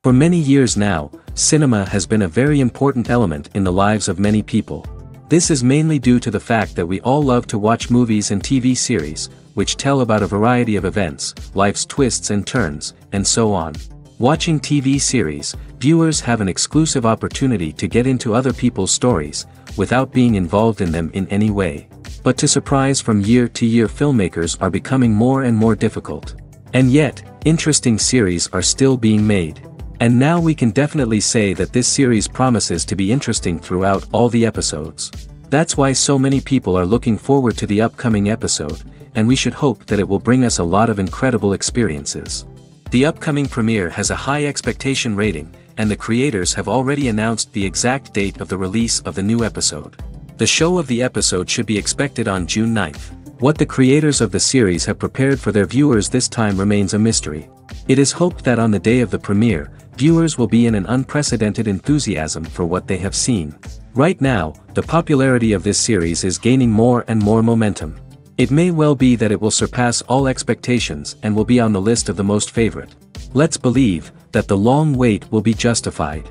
For many years now, cinema has been a very important element in the lives of many people. This is mainly due to the fact that we all love to watch movies and TV series, which tell about a variety of events, life's twists and turns, and so on. Watching TV series, viewers have an exclusive opportunity to get into other people's stories, without being involved in them in any way. But to surprise from year to year, filmmakers are becoming more and more difficult. And yet, interesting series are still being made. And now we can definitely say that this series promises to be interesting throughout all the episodes. That's why so many people are looking forward to the upcoming episode, and we should hope that it will bring us a lot of incredible experiences. The upcoming premiere has a high expectation rating, and the creators have already announced the exact date of the release of the new episode. The show of the episode should be expected on June 9th. What the creators of the series have prepared for their viewers this time remains a mystery. It is hoped that on the day of the premiere, viewers will be in an unprecedented enthusiasm for what they have seen. Right now, the popularity of this series is gaining more and more momentum. It may well be that it will surpass all expectations and will be on the list of the most favorite. Let's believe that the long wait will be justified.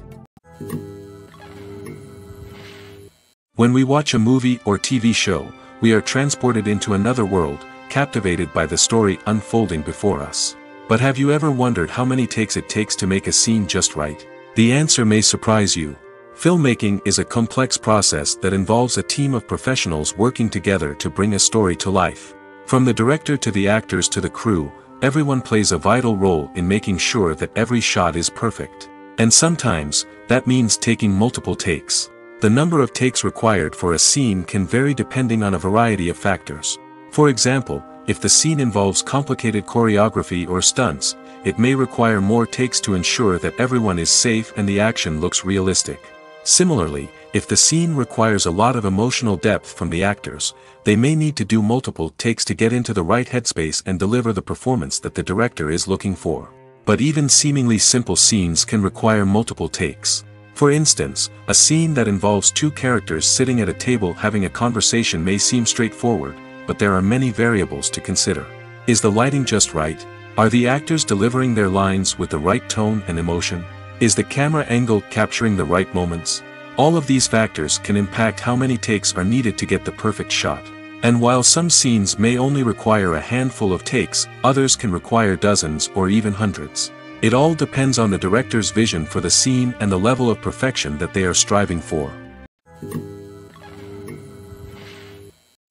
When we watch a movie or TV show, we are transported into another world, captivated by the story unfolding before us. But have you ever wondered how many takes it takes to make a scene just right? The answer may surprise you. Filmmaking is a complex process that involves a team of professionals working together to bring a story to life. From the director to the actors to the crew, everyone plays a vital role in making sure that every shot is perfect. And sometimes, that means taking multiple takes. The number of takes required for a scene can vary depending on a variety of factors. For example, if the scene involves complicated choreography or stunts, it may require more takes to ensure that everyone is safe and the action looks realistic. Similarly, if the scene requires a lot of emotional depth from the actors, they may need to do multiple takes to get into the right headspace and deliver the performance that the director is looking for. But even seemingly simple scenes can require multiple takes. For instance, a scene that involves two characters sitting at a table having a conversation may seem straightforward, but there are many variables to consider. Is the lighting just right? Are the actors delivering their lines with the right tone and emotion? Is the camera angle capturing the right moments? All of these factors can impact how many takes are needed to get the perfect shot. And while some scenes may only require a handful of takes, others can require dozens or even hundreds. It all depends on the director's vision for the scene and the level of perfection that they are striving for.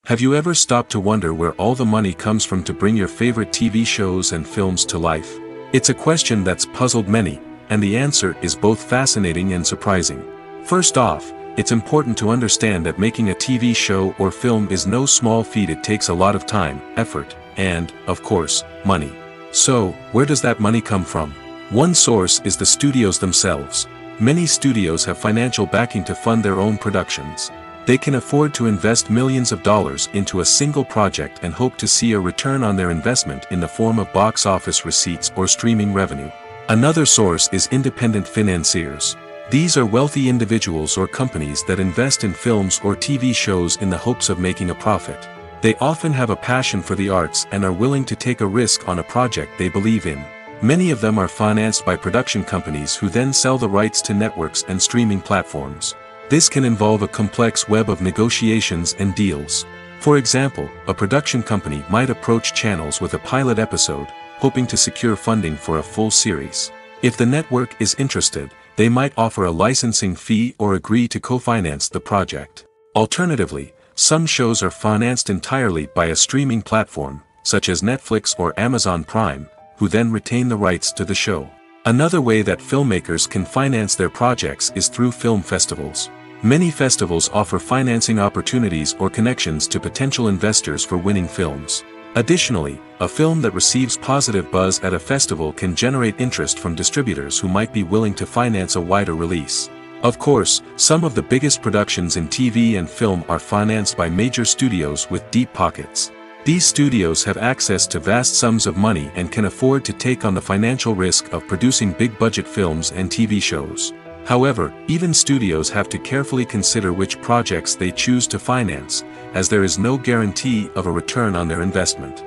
Have you ever stopped to wonder where all the money comes from to bring your favorite TV shows and films to life? It's a question that's puzzled many, and the answer is both fascinating and surprising. First off, it's important to understand that making a TV show or film is no small feat. It takes a lot of time, effort, and, of course, money. So, where does that money come from? One source is the studios themselves. Many studios have financial backing to fund their own productions. They can afford to invest millions of dollars into a single project and hope to see a return on their investment in the form of box office receipts or streaming revenue. Another source is independent financiers. These are wealthy individuals or companies that invest in films or TV shows in the hopes of making a profit. They often have a passion for the arts and are willing to take a risk on a project they believe in. Many of them are financed by production companies who then sell the rights to networks and streaming platforms. This can involve a complex web of negotiations and deals. For example, a production company might approach channels with a pilot episode, hoping to secure funding for a full series. If the network is interested, they might offer a licensing fee or agree to co-finance the project. Alternatively, some shows are financed entirely by a streaming platform, such as Netflix or Amazon Prime, who then retain the rights to the show. Another way that filmmakers can finance their projects is through film festivals. Many festivals offer financing opportunities or connections to potential investors for winning films. Additionally, a film that receives positive buzz at a festival can generate interest from distributors who might be willing to finance a wider release. Of course, some of the biggest productions in TV and film are financed by major studios with deep pockets. These studios have access to vast sums of money and can afford to take on the financial risk of producing big-budget films and TV shows. However, even studios have to carefully consider which projects they choose to finance, as there is no guarantee of a return on their investment.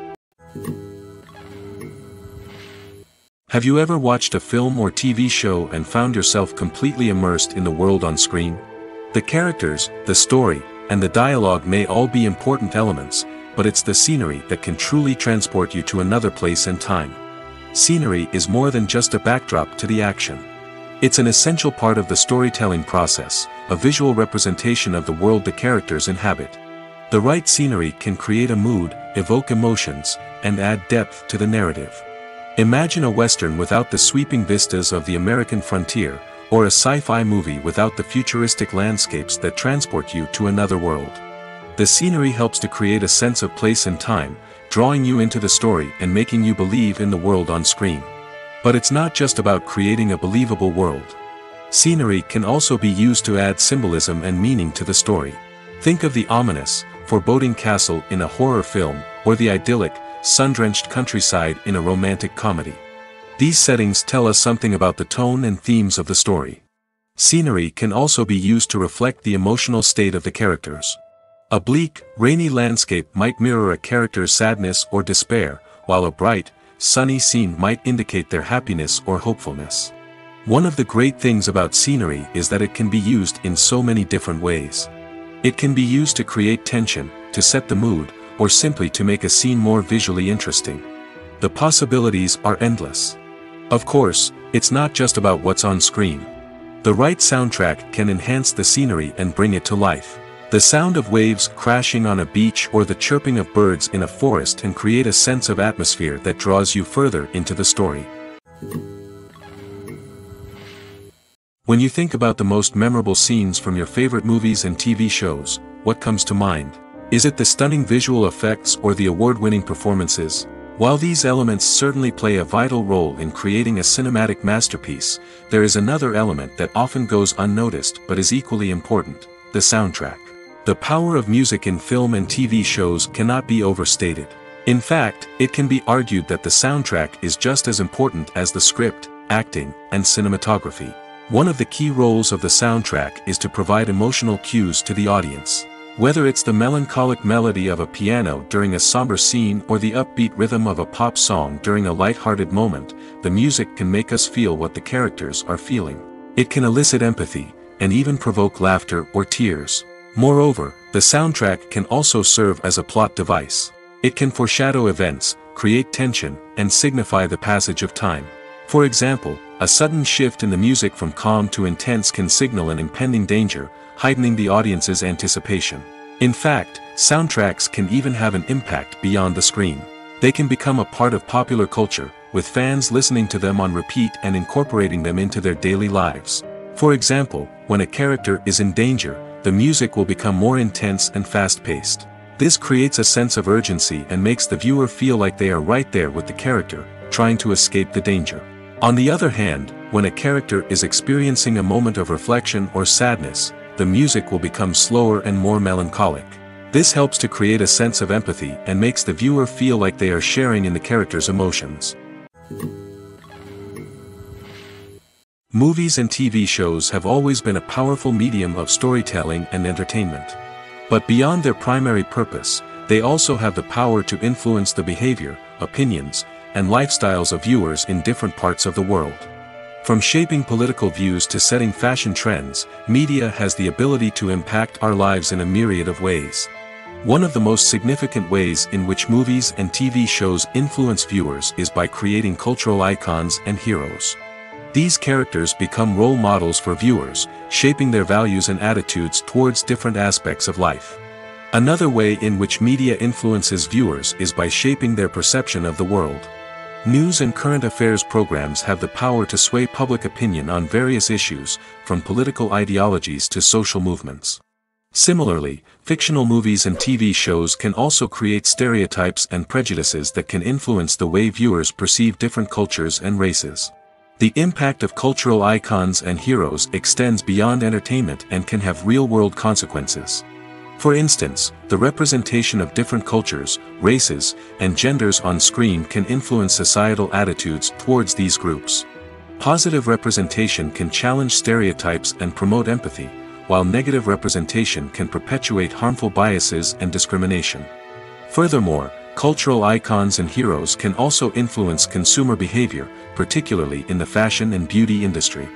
Have you ever watched a film or TV show and found yourself completely immersed in the world on screen? The characters, the story, and the dialogue may all be important elements, but it's the scenery that can truly transport you to another place and time. Scenery is more than just a backdrop to the action. It's an essential part of the storytelling process, a visual representation of the world the characters inhabit. The right scenery can create a mood, evoke emotions, and add depth to the narrative. Imagine a Western without the sweeping vistas of the American frontier, or a sci-fi movie without the futuristic landscapes that transport you to another world. The scenery helps to create a sense of place and time, drawing you into the story and making you believe in the world on screen. But it's not just about creating a believable world. Scenery can also be used to add symbolism and meaning to the story. Think of the ominous, foreboding castle in a horror film, or the idyllic, sun-drenched countryside in a romantic comedy. These settings tell us something about the tone and themes of the story. Scenery can also be used to reflect the emotional state of the characters. A bleak, rainy landscape might mirror a character's sadness or despair, while a bright, sunny scene might indicate their happiness or hopefulness. One of the great things about scenery is that it can be used in so many different ways. It can be used to create tension, to set the mood, or simply to make a scene more visually interesting. The possibilities are endless. Of course, it's not just about what's on screen. The right soundtrack can enhance the scenery and bring it to life. The sound of waves crashing on a beach or the chirping of birds in a forest can create a sense of atmosphere that draws you further into the story. When you think about the most memorable scenes from your favorite movies and TV shows, what comes to mind? Is it the stunning visual effects or the award-winning performances? While these elements certainly play a vital role in creating a cinematic masterpiece, there is another element that often goes unnoticed but is equally important: the soundtrack. The power of music in film and TV shows cannot be overstated. In fact, it can be argued that the soundtrack is just as important as the script, acting, and cinematography. One of the key roles of the soundtrack is to provide emotional cues to the audience. Whether it's the melancholic melody of a piano during a somber scene or the upbeat rhythm of a pop song during a light-hearted moment, the music can make us feel what the characters are feeling. It can elicit empathy, and even provoke laughter or tears. Moreover, the soundtrack can also serve as a plot device. It can foreshadow events, create tension, and signify the passage of time. For example, a sudden shift in the music from calm to intense can signal an impending danger, heightening the audience's anticipation. In fact, soundtracks can even have an impact beyond the screen. They can become a part of popular culture, with fans listening to them on repeat and incorporating them into their daily lives. For example, when a character is in danger, the music will become more intense and fast-paced. This creates a sense of urgency and makes the viewer feel like they are right there with the character, trying to escape the danger. On the other hand, when a character is experiencing a moment of reflection or sadness, the music will become slower and more melancholic. This helps to create a sense of empathy and makes the viewer feel like they are sharing in the character's emotions. Movies and TV shows have always been a powerful medium of storytelling and entertainment. But beyond their primary purpose, they also have the power to influence the behavior, opinions, and lifestyles of viewers in different parts of the world. From shaping political views to setting fashion trends, media has the ability to impact our lives in a myriad of ways. One of the most significant ways in which movies and TV shows influence viewers is by creating cultural icons and heroes. These characters become role models for viewers, shaping their values and attitudes towards different aspects of life. Another way in which media influences viewers is by shaping their perception of the world. News and current affairs programs have the power to sway public opinion on various issues, from political ideologies to social movements. Similarly, fictional movies and TV shows can also create stereotypes and prejudices that can influence the way viewers perceive different cultures and races. The impact of cultural icons and heroes extends beyond entertainment and can have real-world consequences. For instance, the representation of different cultures, races, and genders on screen can influence societal attitudes towards these groups. Positive representation can challenge stereotypes and promote empathy, while negative representation can perpetuate harmful biases and discrimination. Furthermore, cultural icons and heroes can also influence consumer behavior, particularly in the fashion and beauty industry.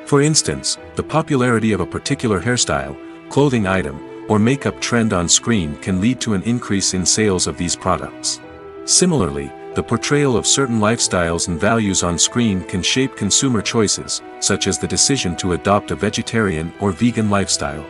For instance, the popularity of a particular hairstyle, clothing item, or makeup trend on screen can lead to an increase in sales of these products. Similarly, the portrayal of certain lifestyles and values on screen can shape consumer choices, such as the decision to adopt a vegetarian or vegan lifestyle.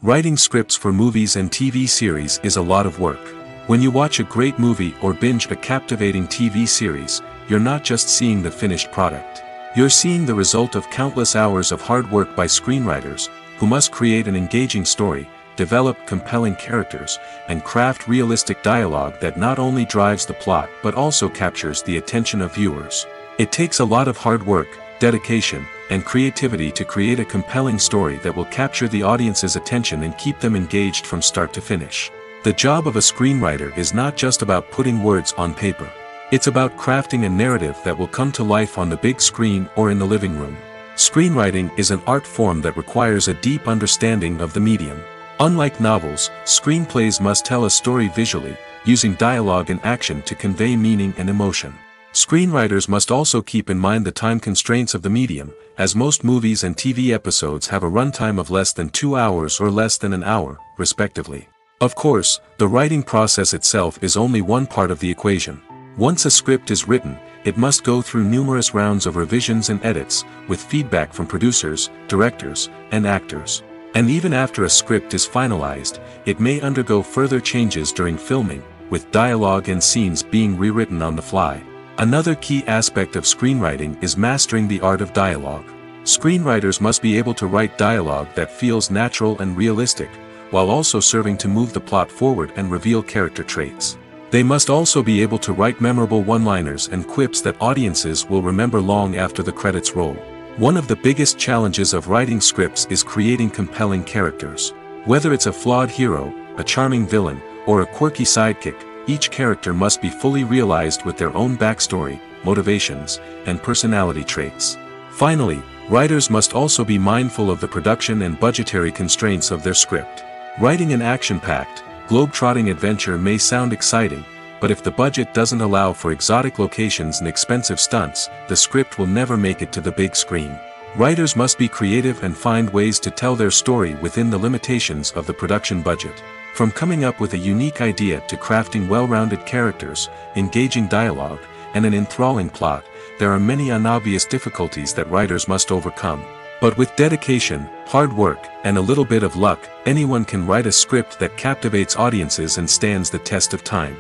Writing scripts for movies and TV series is a lot of work. When you watch a great movie or binge a captivating TV series, you're not just seeing the finished product. You're seeing the result of countless hours of hard work by screenwriters, who must create an engaging story, develop compelling characters, and craft realistic dialogue that not only drives the plot but also captures the attention of viewers. It takes a lot of hard work, dedication, and creativity to create a compelling story that will capture the audience's attention and keep them engaged from start to finish. The job of a screenwriter is not just about putting words on paper. It's about crafting a narrative that will come to life on the big screen or in the living room. Screenwriting is an art form that requires a deep understanding of the medium. Unlike novels, screenplays must tell a story visually, using dialogue and action to convey meaning and emotion. Screenwriters must also keep in mind the time constraints of the medium, as most movies and TV episodes have a runtime of less than 2 hours or less than an hour, respectively. Of course, the writing process itself is only one part of the equation. Once a script is written, it must go through numerous rounds of revisions and edits, with feedback from producers, directors, and actors. And even after a script is finalized, it may undergo further changes during filming, with dialogue and scenes being rewritten on the fly. Another key aspect of screenwriting is mastering the art of dialogue. Screenwriters must be able to write dialogue that feels natural and realistic, while also serving to move the plot forward and reveal character traits. They must also be able to write memorable one-liners and quips that audiences will remember long after the credits roll. One of the biggest challenges of writing scripts is creating compelling characters. Whether it's a flawed hero, a charming villain, or a quirky sidekick, each character must be fully realized with their own backstory, motivations, and personality traits. Finally, writers must also be mindful of the production and budgetary constraints of their script. Writing an action-packed, globe-trotting adventure may sound exciting, but if the budget doesn't allow for exotic locations and expensive stunts, the script will never make it to the big screen. Writers must be creative and find ways to tell their story within the limitations of the production budget. From coming up with a unique idea to crafting well-rounded characters, engaging dialogue, and an enthralling plot, there are many unobvious difficulties that writers must overcome. But with dedication, hard work, and a little bit of luck, anyone can write a script that captivates audiences and stands the test of time.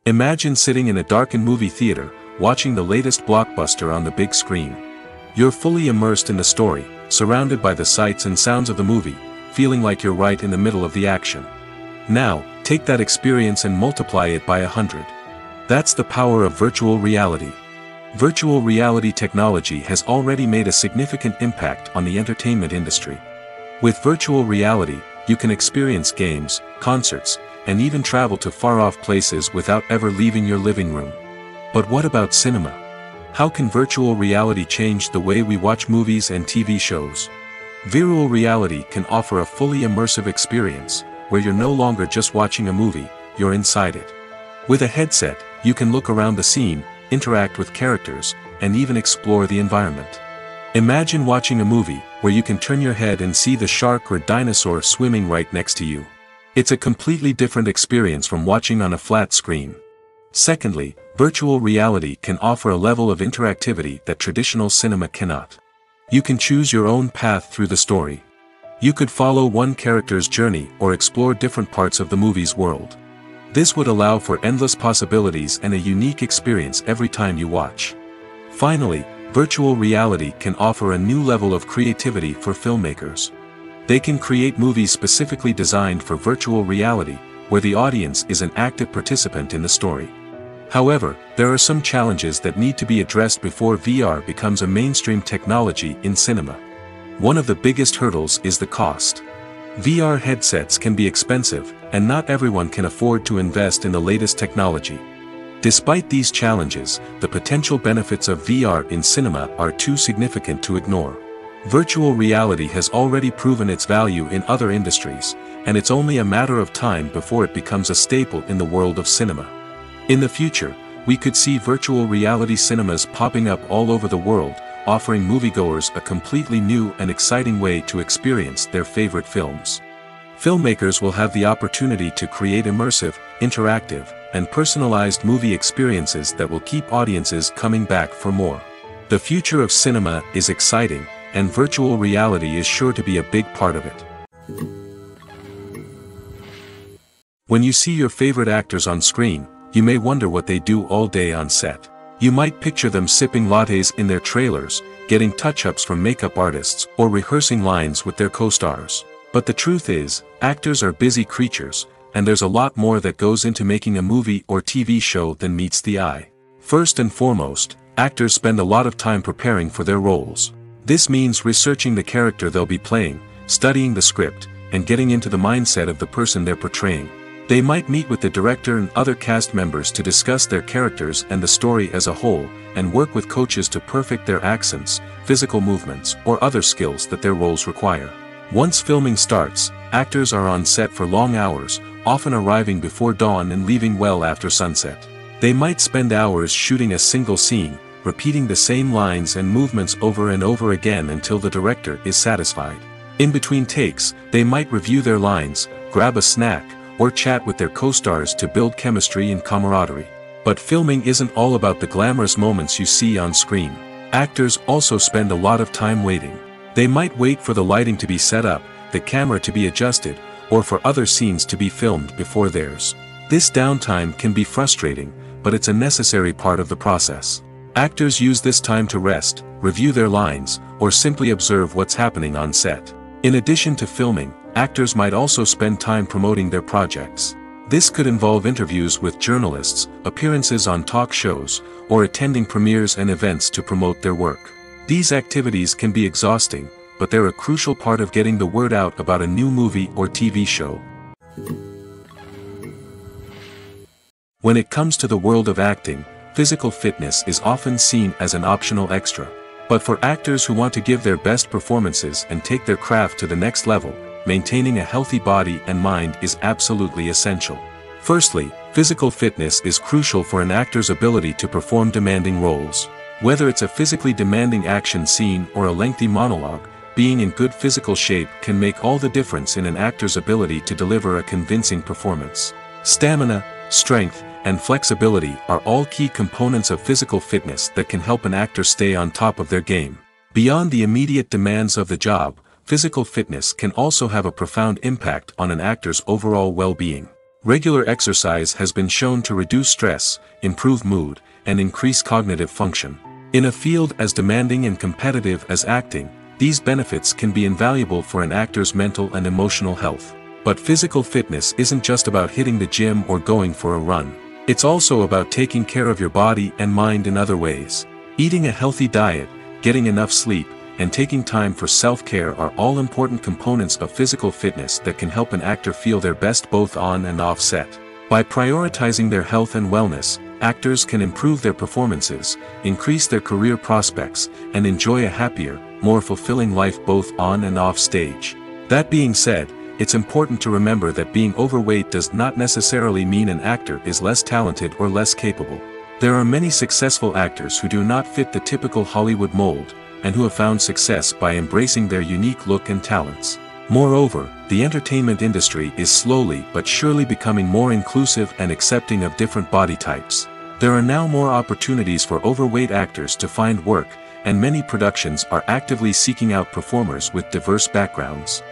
Imagine sitting in a darkened movie theater, watching the latest blockbuster on the big screen. You're fully immersed in the story, surrounded by the sights and sounds of the movie, feeling like you're right in the middle of the action. Now, take that experience and multiply it by 100. That's the power of virtual reality. Virtual reality technology has already made a significant impact on the entertainment industry. With virtual reality, you can experience games, concerts, and even travel to far-off places without ever leaving your living room. But what about cinema? How can virtual reality change the way we watch movies and TV shows? Virtual reality can offer a fully immersive experience, where you're no longer just watching a movie, you're inside it. With a headset, you can look around the scene, interact with characters, and even explore the environment. Imagine watching a movie where you can turn your head and see the shark or dinosaur swimming right next to you. It's a completely different experience from watching on a flat screen. Secondly, virtual reality can offer a level of interactivity that traditional cinema cannot. You can choose your own path through the story. You could follow one character's journey or explore different parts of the movie's world. This would allow for endless possibilities and a unique experience every time you watch. Finally, virtual reality can offer a new level of creativity for filmmakers. They can create movies specifically designed for virtual reality, where the audience is an active participant in the story. However, there are some challenges that need to be addressed before VR becomes a mainstream technology in cinema. One of the biggest hurdles is the cost. VR headsets can be expensive, and not everyone can afford to invest in the latest technology. Despite these challenges, the potential benefits of VR in cinema are too significant to ignore. Virtual reality has already proven its value in other industries, and it's only a matter of time before it becomes a staple in the world of cinema. In the future, we could see virtual reality cinemas popping up all over the world, offering moviegoers a completely new and exciting way to experience their favorite films. Filmmakers will have the opportunity to create immersive, interactive, and personalized movie experiences that will keep audiences coming back for more. The future of cinema is exciting, and virtual reality is sure to be a big part of it. When you see your favorite actors on screen, you may wonder what they do all day on set. You might picture them sipping lattes in their trailers, getting touch-ups from makeup artists, or rehearsing lines with their co-stars. But the truth is, actors are busy creatures, and there's a lot more that goes into making a movie or TV show than meets the eye. First and foremost, actors spend a lot of time preparing for their roles. This means researching the character they'll be playing, studying the script, and getting into the mindset of the person they're portraying. They might meet with the director and other cast members to discuss their characters and the story as a whole, and work with coaches to perfect their accents, physical movements, or other skills that their roles require. Once filming starts, actors are on set for long hours, often arriving before dawn and leaving well after sunset. They might spend hours shooting a single scene, repeating the same lines and movements over and over again until the director is satisfied. In between takes, they might review their lines, grab a snack, or chat with their co-stars to build chemistry and camaraderie. But filming isn't all about the glamorous moments you see on screen. Actors also spend a lot of time waiting. They might wait for the lighting to be set up, the camera to be adjusted, or for other scenes to be filmed before theirs. This downtime can be frustrating, but it's a necessary part of the process. Actors use this time to rest, review their lines, or simply observe what's happening on set. In addition to filming, actors might also spend time promoting their projects. This could involve interviews with journalists, appearances on talk shows, or attending premieres and events to promote their work. These activities can be exhausting, but they're a crucial part of getting the word out about a new movie or TV show. When it comes to the world of acting, physical fitness is often seen as an optional extra. But for actors who want to give their best performances and take their craft to the next level, maintaining a healthy body and mind is absolutely essential. Firstly, physical fitness is crucial for an actor's ability to perform demanding roles. Whether it's a physically demanding action scene or a lengthy monologue, being in good physical shape can make all the difference in an actor's ability to deliver a convincing performance. Stamina, strength, and flexibility are all key components of physical fitness that can help an actor stay on top of their game. Beyond the immediate demands of the job, physical fitness can also have a profound impact on an actor's overall well-being. Regular exercise has been shown to reduce stress, improve mood, and increase cognitive function. In a field as demanding and competitive as acting, these benefits can be invaluable for an actor's mental and emotional health. But physical fitness isn't just about hitting the gym or going for a run. It's also about taking care of your body and mind in other ways. Eating a healthy diet, getting enough sleep, and taking time for self-care are all important components of physical fitness that can help an actor feel their best both on and off set. By prioritizing their health and wellness, actors can improve their performances, increase their career prospects, and enjoy a happier, more fulfilling life both on and off stage. That being said, it's important to remember that being overweight does not necessarily mean an actor is less talented or less capable. There are many successful actors who do not fit the typical Hollywood mold, and who have found success by embracing their unique look and talents. Moreover, the entertainment industry is slowly but surely becoming more inclusive and accepting of different body types. There are now more opportunities for overweight actors to find work, and many productions are actively seeking out performers with diverse backgrounds.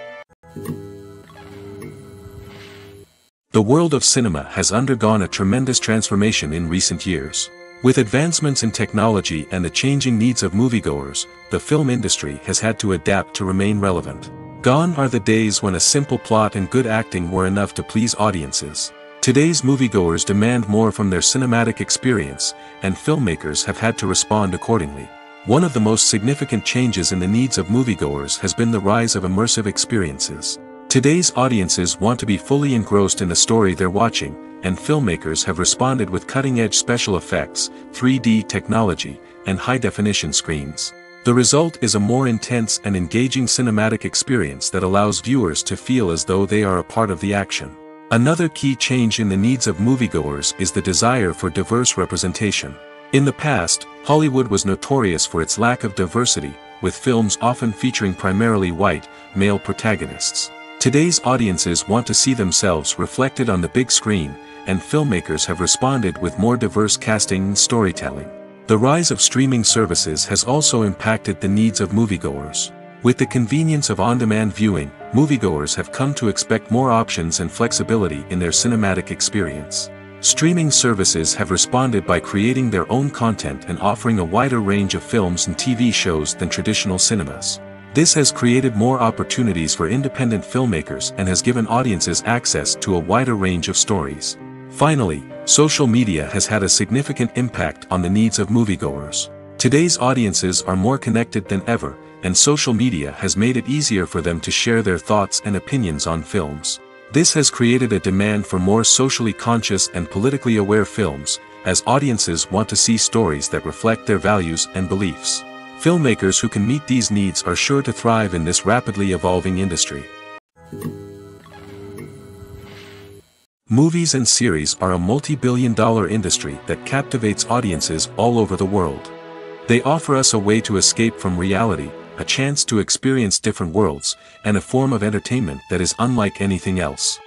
The world of cinema has undergone a tremendous transformation in recent years. With advancements in technology and the changing needs of moviegoers, the film industry has had to adapt to remain relevant. Gone are the days when a simple plot and good acting were enough to please audiences. Today's moviegoers demand more from their cinematic experience, and filmmakers have had to respond accordingly. One of the most significant changes in the needs of moviegoers has been the rise of immersive experiences. Today's audiences want to be fully engrossed in the story they're watching, and filmmakers have responded with cutting-edge special effects, 3D technology, and high-definition screens. The result is a more intense and engaging cinematic experience that allows viewers to feel as though they are a part of the action. Another key change in the needs of moviegoers is the desire for diverse representation. In the past, Hollywood was notorious for its lack of diversity, with films often featuring primarily white, male protagonists. Today's audiences want to see themselves reflected on the big screen, and filmmakers have responded with more diverse casting and storytelling. The rise of streaming services has also impacted the needs of moviegoers. With the convenience of on-demand viewing, moviegoers have come to expect more options and flexibility in their cinematic experience. Streaming services have responded by creating their own content and offering a wider range of films and TV shows than traditional cinemas. This has created more opportunities for independent filmmakers and has given audiences access to a wider range of stories. Finally, social media has had a significant impact on the needs of moviegoers. Today's audiences are more connected than ever, and social media has made it easier for them to share their thoughts and opinions on films. This has created a demand for more socially conscious and politically aware films, as audiences want to see stories that reflect their values and beliefs. Filmmakers who can meet these needs are sure to thrive in this rapidly evolving industry. Movies and series are a multi-billion-dollar industry that captivates audiences all over the world. They offer us a way to escape from reality, a chance to experience different worlds, and a form of entertainment that is unlike anything else.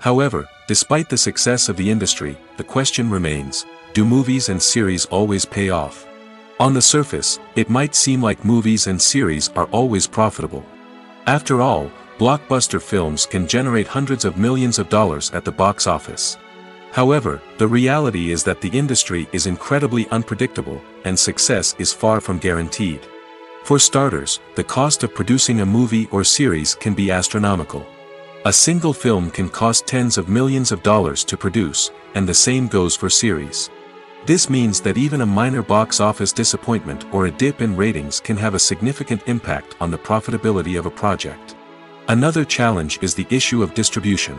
However, despite the success of the industry, the question remains, do movies and series always pay off? On the surface, it might seem like movies and series are always profitable. After all, blockbuster films can generate hundreds of millions of dollars at the box office. However, the reality is that the industry is incredibly unpredictable, and success is far from guaranteed. For starters, the cost of producing a movie or series can be astronomical. A single film can cost tens of millions of dollars to produce, and the same goes for series. This means that even a minor box office disappointment or a dip in ratings can have a significant impact on the profitability of a project. Another challenge is the issue of distribution.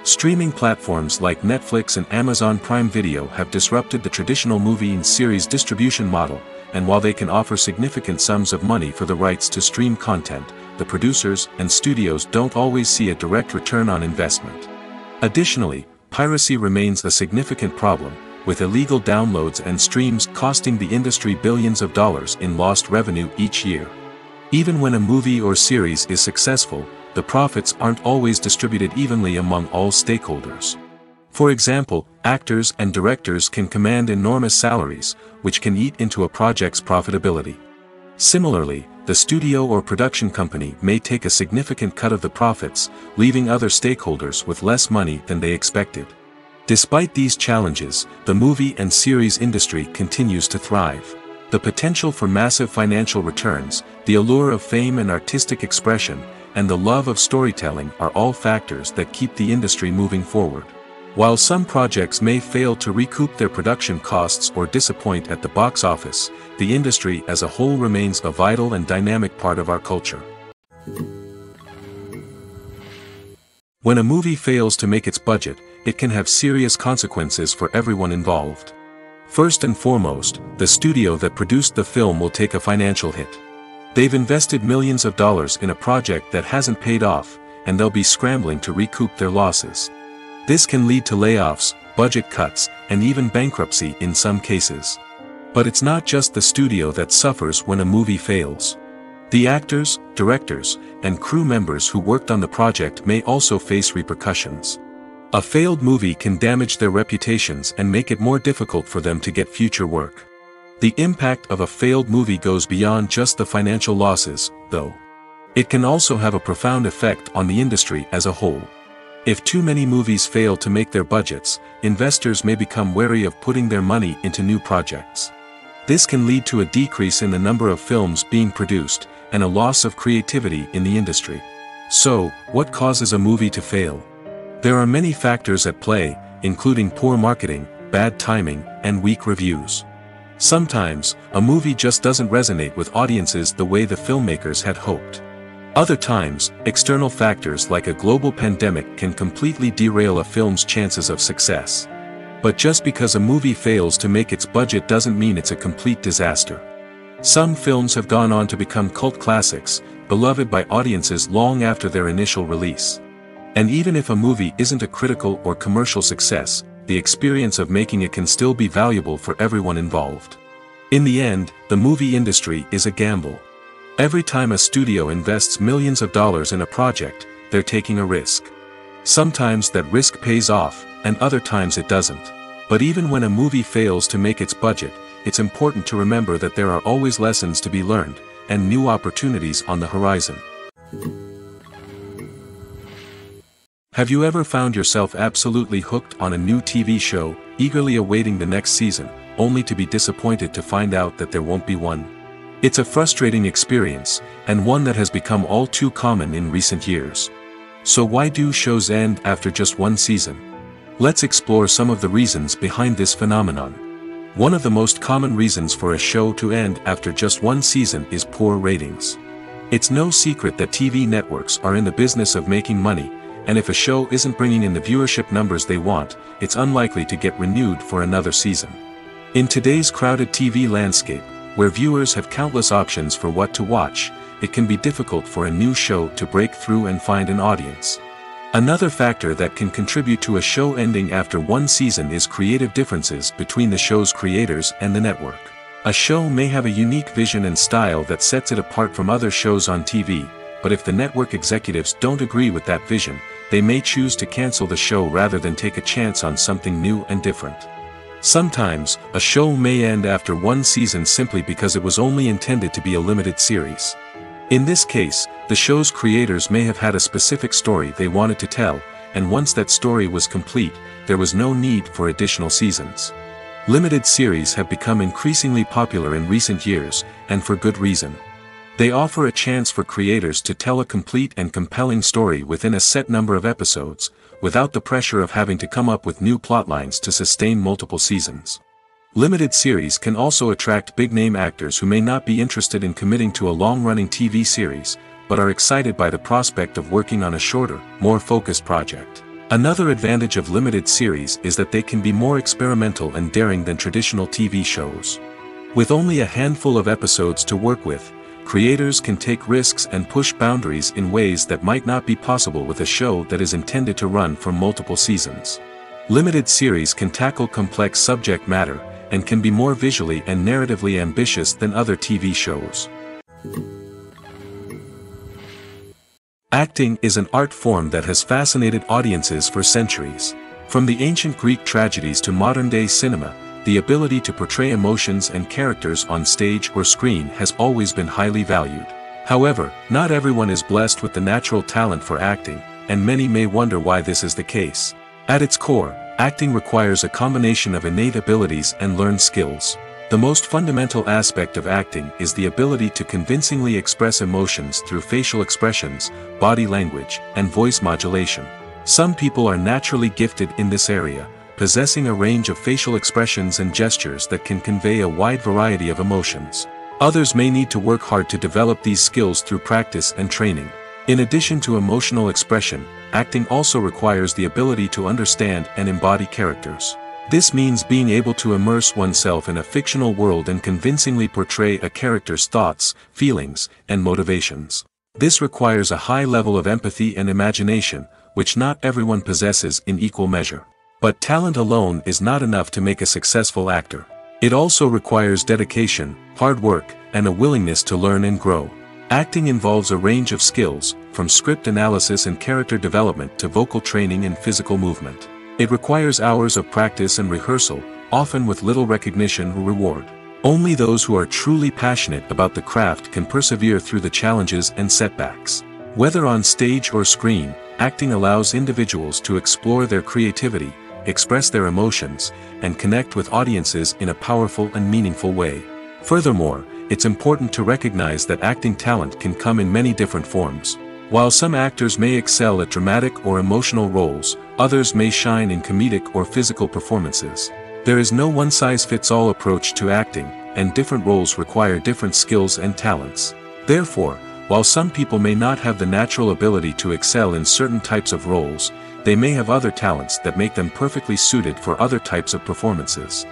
Streaming platforms like Netflix and Amazon Prime Video have disrupted the traditional movie and series distribution model, and while they can offer significant sums of money for the rights to stream content, the producers and studios don't always see a direct return on investment. Additionally, piracy remains a significant problem, with illegal downloads and streams costing the industry billions of dollars in lost revenue each year. Even when a movie or series is successful, the profits aren't always distributed evenly among all stakeholders. For example, actors and directors can command enormous salaries, which can eat into a project's profitability. Similarly, the studio or production company may take a significant cut of the profits, leaving other stakeholders with less money than they expected. Despite these challenges, the movie and series industry continues to thrive. The potential for massive financial returns, the allure of fame and artistic expression, and the love of storytelling are all factors that keep the industry moving forward. While some projects may fail to recoup their production costs or disappoint at the box office, the industry as a whole remains a vital and dynamic part of our culture. When a movie fails to make its budget, it can have serious consequences for everyone involved. First and foremost, the studio that produced the film will take a financial hit. They've invested millions of dollars in a project that hasn't paid off, and they'll be scrambling to recoup their losses. This can lead to layoffs, budget cuts, and even bankruptcy in some cases. But it's not just the studio that suffers when a movie fails. The actors, directors, and crew members who worked on the project may also face repercussions. A failed movie can damage their reputations and make it more difficult for them to get future work. The impact of a failed movie goes beyond just the financial losses, though. It can also have a profound effect on the industry as a whole. If too many movies fail to make their budgets, investors may become wary of putting their money into new projects. This can lead to a decrease in the number of films being produced, and a loss of creativity in the industry. So, what causes a movie to fail? There are many factors at play, including poor marketing, bad timing, and weak reviews. Sometimes, a movie just doesn't resonate with audiences the way the filmmakers had hoped. Other times, external factors like a global pandemic can completely derail a film's chances of success. But just because a movie fails to make its budget doesn't mean it's a complete disaster. Some films have gone on to become cult classics, beloved by audiences long after their initial release. And even if a movie isn't a critical or commercial success, the experience of making it can still be valuable for everyone involved. In the end, the movie industry is a gamble. Every time a studio invests millions of dollars in a project, they're taking a risk. Sometimes that risk pays off, and other times it doesn't. But even when a movie fails to make its budget, it's important to remember that there are always lessons to be learned, and new opportunities on the horizon. Have you ever found yourself absolutely hooked on a new TV show, eagerly awaiting the next season, only to be disappointed to find out that there won't be one? It's a frustrating experience, and one that has become all too common in recent years. So why do shows end after just one season? Let's explore some of the reasons behind this phenomenon. One of the most common reasons for a show to end after just one season is poor ratings. It's no secret that TV networks are in the business of making money, and if a show isn't bringing in the viewership numbers they want, it's unlikely to get renewed for another season. In today's crowded TV landscape, where viewers have countless options for what to watch, it can be difficult for a new show to break through and find an audience. Another factor that can contribute to a show ending after one season is creative differences between the show's creators and the network. A show may have a unique vision and style that sets it apart from other shows on TV, but if the network executives don't agree with that vision, they may choose to cancel the show rather than take a chance on something new and different. Sometimes, a show may end after one season simply because it was only intended to be a limited series. In this case, the show's creators may have had a specific story they wanted to tell, and once that story was complete, there was no need for additional seasons. Limited series have become increasingly popular in recent years, and for good reason. They offer a chance for creators to tell a complete and compelling story within a set number of episodes, without the pressure of having to come up with new plotlines to sustain multiple seasons. Limited series can also attract big-name actors who may not be interested in committing to a long-running TV series, but are excited by the prospect of working on a shorter, more focused project. Another advantage of limited series is that they can be more experimental and daring than traditional TV shows. With only a handful of episodes to work with, creators can take risks and push boundaries in ways that might not be possible with a show that is intended to run for multiple seasons. Limited series can tackle complex subject matter, and can be more visually and narratively ambitious than other TV shows. Acting is an art form that has fascinated audiences for centuries. From the ancient Greek tragedies to modern-day cinema, the ability to portray emotions and characters on stage or screen has always been highly valued. However, not everyone is blessed with the natural talent for acting, and many may wonder why this is the case. At its core, acting requires a combination of innate abilities and learned skills. The most fundamental aspect of acting is the ability to convincingly express emotions through facial expressions, body language, and voice modulation. Some people are naturally gifted in this area, possessing a range of facial expressions and gestures that can convey a wide variety of emotions. Others may need to work hard to develop these skills through practice and training. In addition to emotional expression, acting also requires the ability to understand and embody characters. This means being able to immerse oneself in a fictional world and convincingly portray a character's thoughts, feelings, and motivations. This requires a high level of empathy and imagination, which not everyone possesses in equal measure. But talent alone is not enough to make a successful actor. It also requires dedication, hard work, and a willingness to learn and grow. Acting involves a range of skills, from script analysis and character development to vocal training and physical movement. It requires hours of practice and rehearsal, often with little recognition or reward. Only those who are truly passionate about the craft can persevere through the challenges and setbacks. Whether on stage or screen, acting allows individuals to explore their creativity, express their emotions, and connect with audiences in a powerful and meaningful way. Furthermore, it's important to recognize that acting talent can come in many different forms. While some actors may excel at dramatic or emotional roles, others may shine in comedic or physical performances. There is no one-size-fits-all approach to acting, and different roles require different skills and talents. Therefore, while some people may not have the natural ability to excel in certain types of roles, they may have other talents that make them perfectly suited for other types of performances.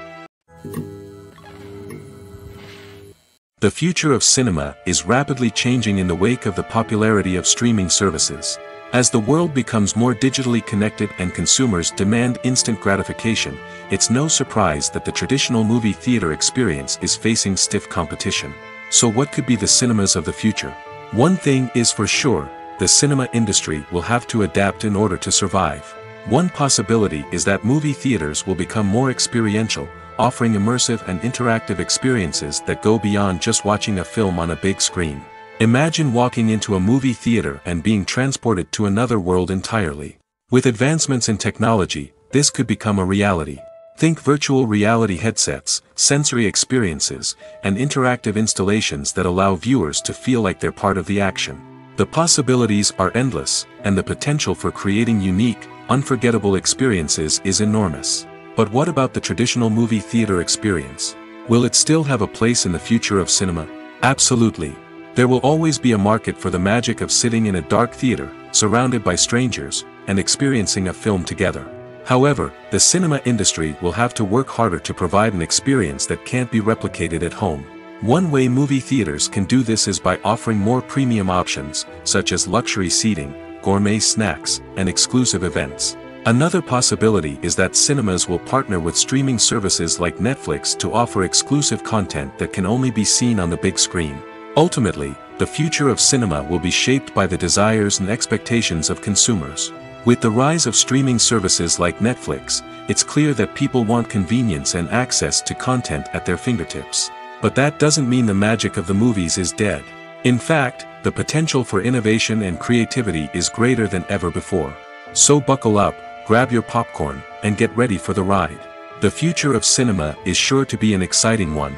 The future of cinema is rapidly changing in the wake of the popularity of streaming services. As the world becomes more digitally connected and consumers demand instant gratification, it's no surprise that the traditional movie theater experience is facing stiff competition. So what could be the cinemas of the future? One thing is for sure, the cinema industry will have to adapt in order to survive. One possibility is that movie theaters will become more experiential, offering immersive and interactive experiences that go beyond just watching a film on a big screen. Imagine walking into a movie theater and being transported to another world entirely. With advancements in technology, this could become a reality. Think virtual reality headsets, sensory experiences, and interactive installations that allow viewers to feel like they're part of the action. The possibilities are endless, and the potential for creating unique, unforgettable experiences is enormous. But what about the traditional movie theater experience? Will it still have a place in the future of cinema? Absolutely. There will always be a market for the magic of sitting in a dark theater, surrounded by strangers, and experiencing a film together. However, the cinema industry will have to work harder to provide an experience that can't be replicated at home. One way movie theaters can do this is by offering more premium options, such as luxury seating, gourmet snacks, and exclusive events. Another possibility is that cinemas will partner with streaming services like Netflix to offer exclusive content that can only be seen on the big screen. Ultimately, the future of cinema will be shaped by the desires and expectations of consumers. With the rise of streaming services like Netflix, it's clear that people want convenience and access to content at their fingertips. But that doesn't mean the magic of the movies is dead. In fact, the potential for innovation and creativity is greater than ever before. So buckle up, grab your popcorn, and get ready for the ride. The future of cinema is sure to be an exciting one.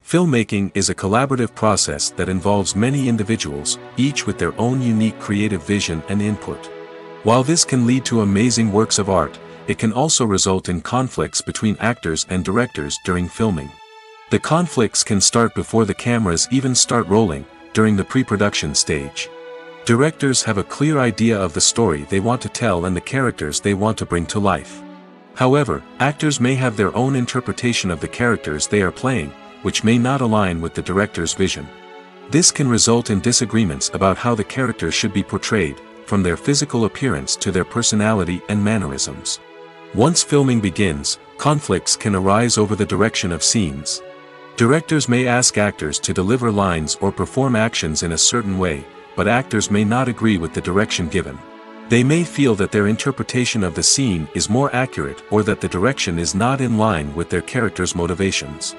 Filmmaking is a collaborative process that involves many individuals, each with their own unique creative vision and input. While this can lead to amazing works of art, it can also result in conflicts between actors and directors during filming. The conflicts can start before the cameras even start rolling, during the pre-production stage. Directors have a clear idea of the story they want to tell and the characters they want to bring to life. However, actors may have their own interpretation of the characters they are playing, which may not align with the director's vision. This can result in disagreements about how the characters should be portrayed, from their physical appearance to their personality and mannerisms. Once filming begins, conflicts can arise over the direction of scenes. Directors may ask actors to deliver lines or perform actions in a certain way, but actors may not agree with the direction given. They may feel that their interpretation of the scene is more accurate or that the direction is not in line with their character's motivations.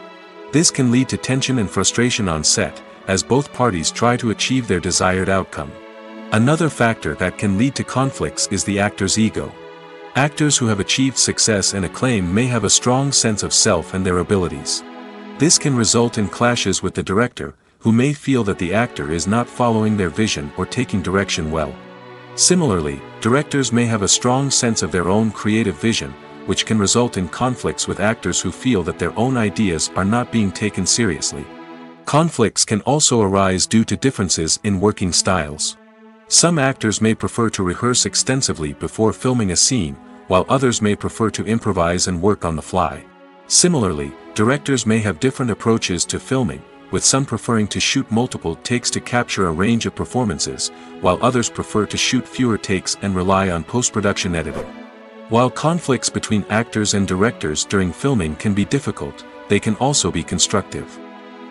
This can lead to tension and frustration on set, as both parties try to achieve their desired outcome. Another factor that can lead to conflicts is the actor's ego. Actors who have achieved success and acclaim may have a strong sense of self and their abilities. This can result in clashes with the director, who may feel that the actor is not following their vision or taking direction well. Similarly, directors may have a strong sense of their own creative vision, which can result in conflicts with actors who feel that their own ideas are not being taken seriously. Conflicts can also arise due to differences in working styles. Some actors may prefer to rehearse extensively before filming a scene, while others may prefer to improvise and work on the fly. Similarly, directors may have different approaches to filming, with some preferring to shoot multiple takes to capture a range of performances, while others prefer to shoot fewer takes and rely on post-production editing. While conflicts between actors and directors during filming can be difficult, they can also be constructive.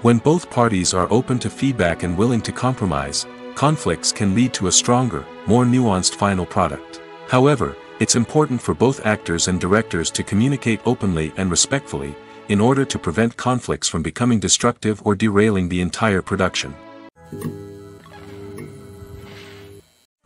When both parties are open to feedback and willing to compromise, conflicts can lead to a stronger, more nuanced final product. However, it's important for both actors and directors to communicate openly and respectfully, in order to prevent conflicts from becoming destructive or derailing the entire production.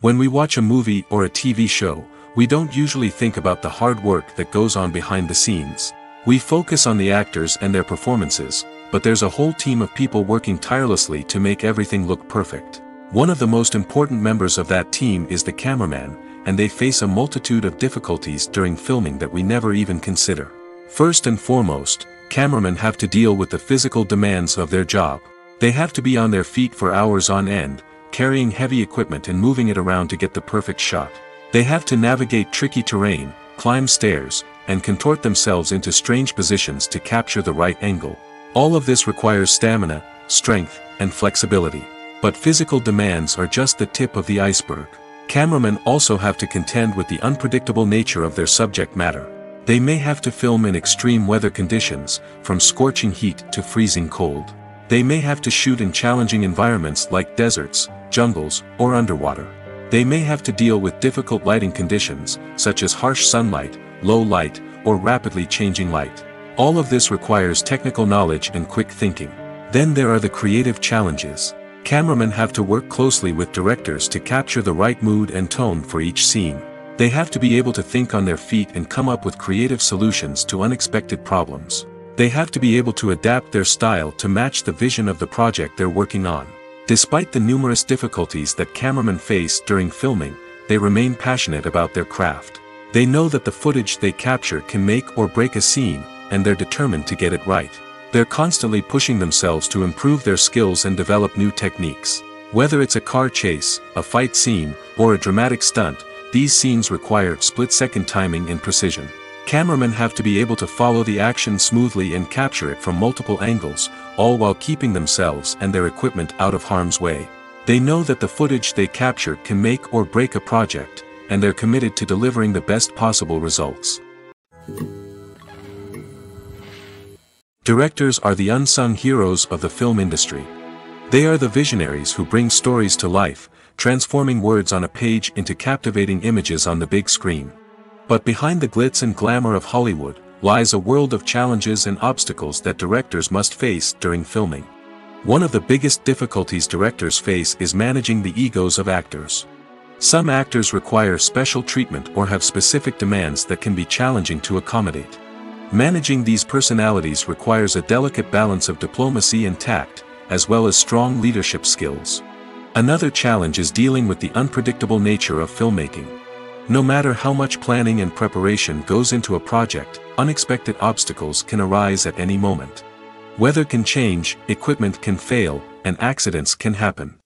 When we watch a movie or a TV show, we don't usually think about the hard work that goes on behind the scenes. We focus on the actors and their performances, but there's a whole team of people working tirelessly to make everything look perfect. One of the most important members of that team is the cameraman, and they face a multitude of difficulties during filming that we never even consider. First and foremost, cameramen have to deal with the physical demands of their job. They have to be on their feet for hours on end, carrying heavy equipment and moving it around to get the perfect shot. They have to navigate tricky terrain, climb stairs, and contort themselves into strange positions to capture the right angle. All of this requires stamina, strength, and flexibility. But physical demands are just the tip of the iceberg. Cameramen also have to contend with the unpredictable nature of their subject matter. They may have to film in extreme weather conditions, from scorching heat to freezing cold. They may have to shoot in challenging environments like deserts, jungles, or underwater. They may have to deal with difficult lighting conditions, such as harsh sunlight, low light, or rapidly changing light. All of this requires technical knowledge and quick thinking. Then there are the creative challenges. Cameramen have to work closely with directors to capture the right mood and tone for each scene. They have to be able to think on their feet and come up with creative solutions to unexpected problems. They have to be able to adapt their style to match the vision of the project they're working on. Despite the numerous difficulties that cameramen face during filming, they remain passionate about their craft. They know that the footage they capture can make or break a scene, and they're determined to get it right. They're constantly pushing themselves to improve their skills and develop new techniques. Whether it's a car chase, a fight scene, or a dramatic stunt, these scenes require split-second timing and precision. Cameramen have to be able to follow the action smoothly and capture it from multiple angles, all while keeping themselves and their equipment out of harm's way. They know that the footage they capture can make or break a project, and they're committed to delivering the best possible results. Directors are the unsung heroes of the film industry. They are the visionaries who bring stories to life, transforming words on a page into captivating images on the big screen. But behind the glitz and glamour of Hollywood, lies a world of challenges and obstacles that directors must face during filming. One of the biggest difficulties directors face is managing the egos of actors. Some actors require special treatment or have specific demands that can be challenging to accommodate. Managing these personalities requires a delicate balance of diplomacy and tact, as well as strong leadership skills. Another challenge is dealing with the unpredictable nature of filmmaking. No matter how much planning and preparation goes into a project, unexpected obstacles can arise at any moment. Weather can change, equipment can fail, and accidents can happen.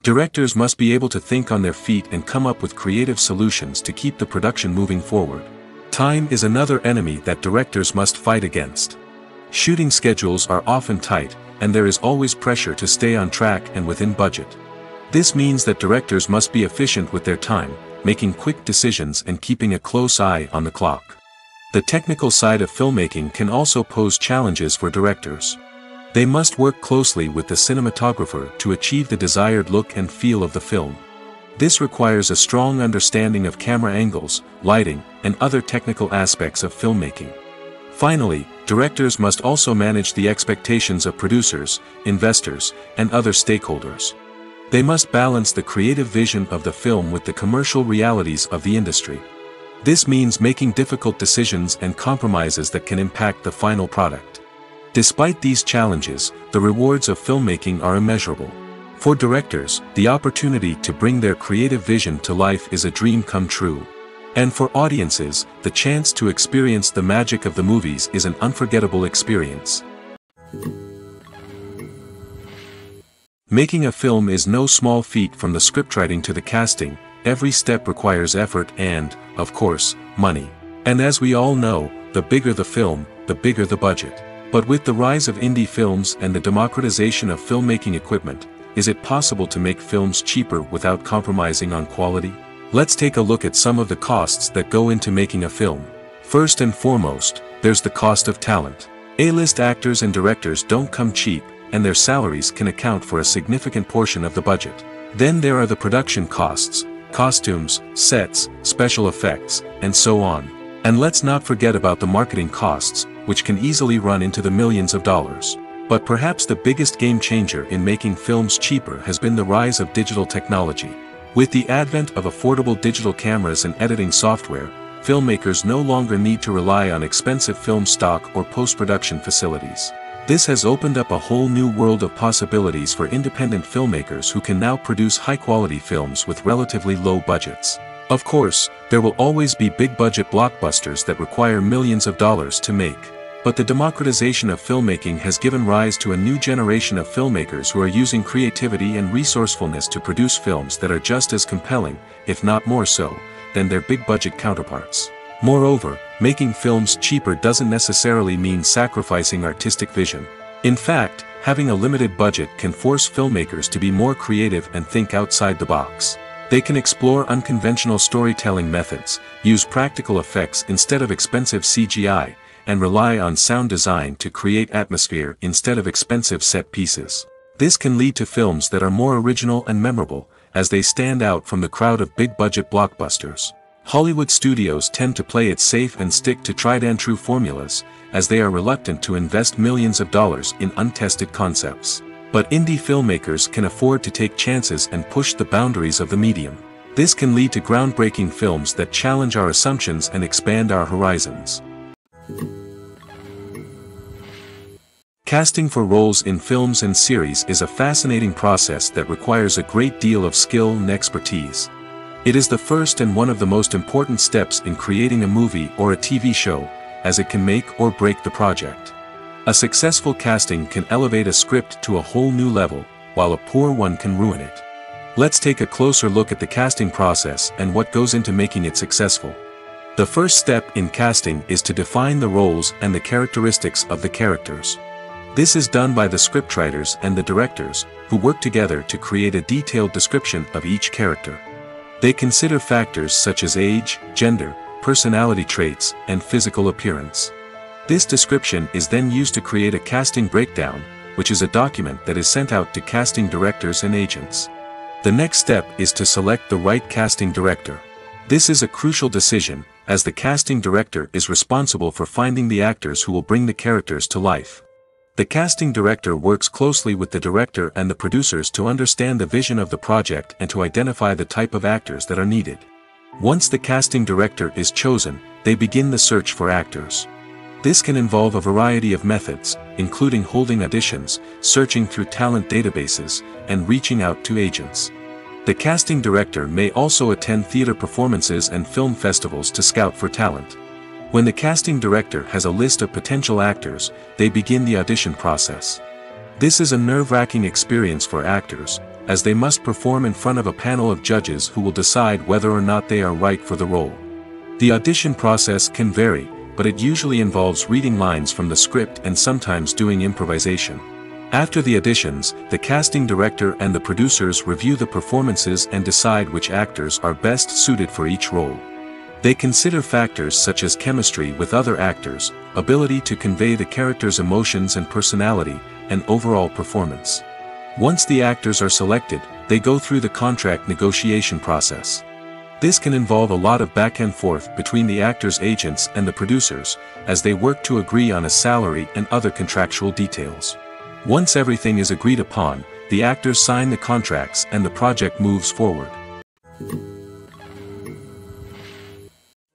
Directors must be able to think on their feet and come up with creative solutions to keep the production moving forward. Time is another enemy that directors must fight against. Shooting schedules are often tight, and there is always pressure to stay on track and within budget. This means that directors must be efficient with their time, making quick decisions and keeping a close eye on the clock. The technical side of filmmaking can also pose challenges for directors. They must work closely with the cinematographer to achieve the desired look and feel of the film. This requires a strong understanding of camera angles, lighting, and other technical aspects of filmmaking. Finally, directors must also manage the expectations of producers, investors, and other stakeholders. They must balance the creative vision of the film with the commercial realities of the industry. This means making difficult decisions and compromises that can impact the final product. Despite these challenges, the rewards of filmmaking are immeasurable. For directors, the opportunity to bring their creative vision to life is a dream come true. And for audiences, the chance to experience the magic of the movies is an unforgettable experience. Making a film is no small feat. From the scriptwriting to the casting, every step requires effort and, of course, money. And as we all know, the bigger the film, the bigger the budget. But with the rise of indie films and the democratization of filmmaking equipment, is it possible to make films cheaper without compromising on quality? Let's take a look at some of the costs that go into making a film. First and foremost, there's the cost of talent. A-list actors and directors don't come cheap, and their salaries can account for a significant portion of the budget. Then there are the production costs, costumes, sets, special effects, and so on. And let's not forget about the marketing costs, which can easily run into the millions of dollars. But perhaps the biggest game changer in making films cheaper has been the rise of digital technology. With the advent of affordable digital cameras and editing software, filmmakers no longer need to rely on expensive film stock or post-production facilities. This has opened up a whole new world of possibilities for independent filmmakers who can now produce high-quality films with relatively low budgets. Of course, there will always be big-budget blockbusters that require millions of dollars to make. But the democratization of filmmaking has given rise to a new generation of filmmakers who are using creativity and resourcefulness to produce films that are just as compelling, if not more so, than their big-budget counterparts. Moreover, making films cheaper doesn't necessarily mean sacrificing artistic vision. In fact, having a limited budget can force filmmakers to be more creative and think outside the box. They can explore unconventional storytelling methods, use practical effects instead of expensive CGI, and rely on sound design to create atmosphere instead of expensive set pieces. This can lead to films that are more original and memorable, as they stand out from the crowd of big-budget blockbusters. Hollywood studios tend to play it safe and stick to tried-and-true formulas, as they are reluctant to invest millions of dollars in untested concepts. But indie filmmakers can afford to take chances and push the boundaries of the medium. This can lead to groundbreaking films that challenge our assumptions and expand our horizons. Casting for roles in films and series is a fascinating process that requires a great deal of skill and expertise. It is the first and one of the most important steps in creating a movie or a TV show, as it can make or break the project. A successful casting can elevate a script to a whole new level, while a poor one can ruin it. Let's take a closer look at the casting process and what goes into making it successful. The first step in casting is to define the roles and the characteristics of the characters. This is done by the scriptwriters and the directors, who work together to create a detailed description of each character. They consider factors such as age, gender, personality traits, and physical appearance. This description is then used to create a casting breakdown, which is a document that is sent out to casting directors and agents. The next step is to select the right casting director. This is a crucial decision, as the casting director is responsible for finding the actors who will bring the characters to life. The casting director works closely with the director and the producers to understand the vision of the project and to identify the type of actors that are needed. Once the casting director is chosen, they begin the search for actors. This can involve a variety of methods, including holding auditions, searching through talent databases, and reaching out to agents. The casting director may also attend theater performances and film festivals to scout for talent. When the casting director has a list of potential actors, they begin the audition process. This is a nerve-wracking experience for actors, as they must perform in front of a panel of judges who will decide whether or not they are right for the role. The audition process can vary, but it usually involves reading lines from the script and sometimes doing improvisation. After the auditions, the casting director and the producers review the performances and decide which actors are best suited for each role. They consider factors such as chemistry with other actors, ability to convey the character's emotions and personality, and overall performance. Once the actors are selected, they go through the contract negotiation process. This can involve a lot of back and forth between the actors' agents and the producers, as they work to agree on a salary and other contractual details. Once everything is agreed upon, the actors sign the contracts and the project moves forward.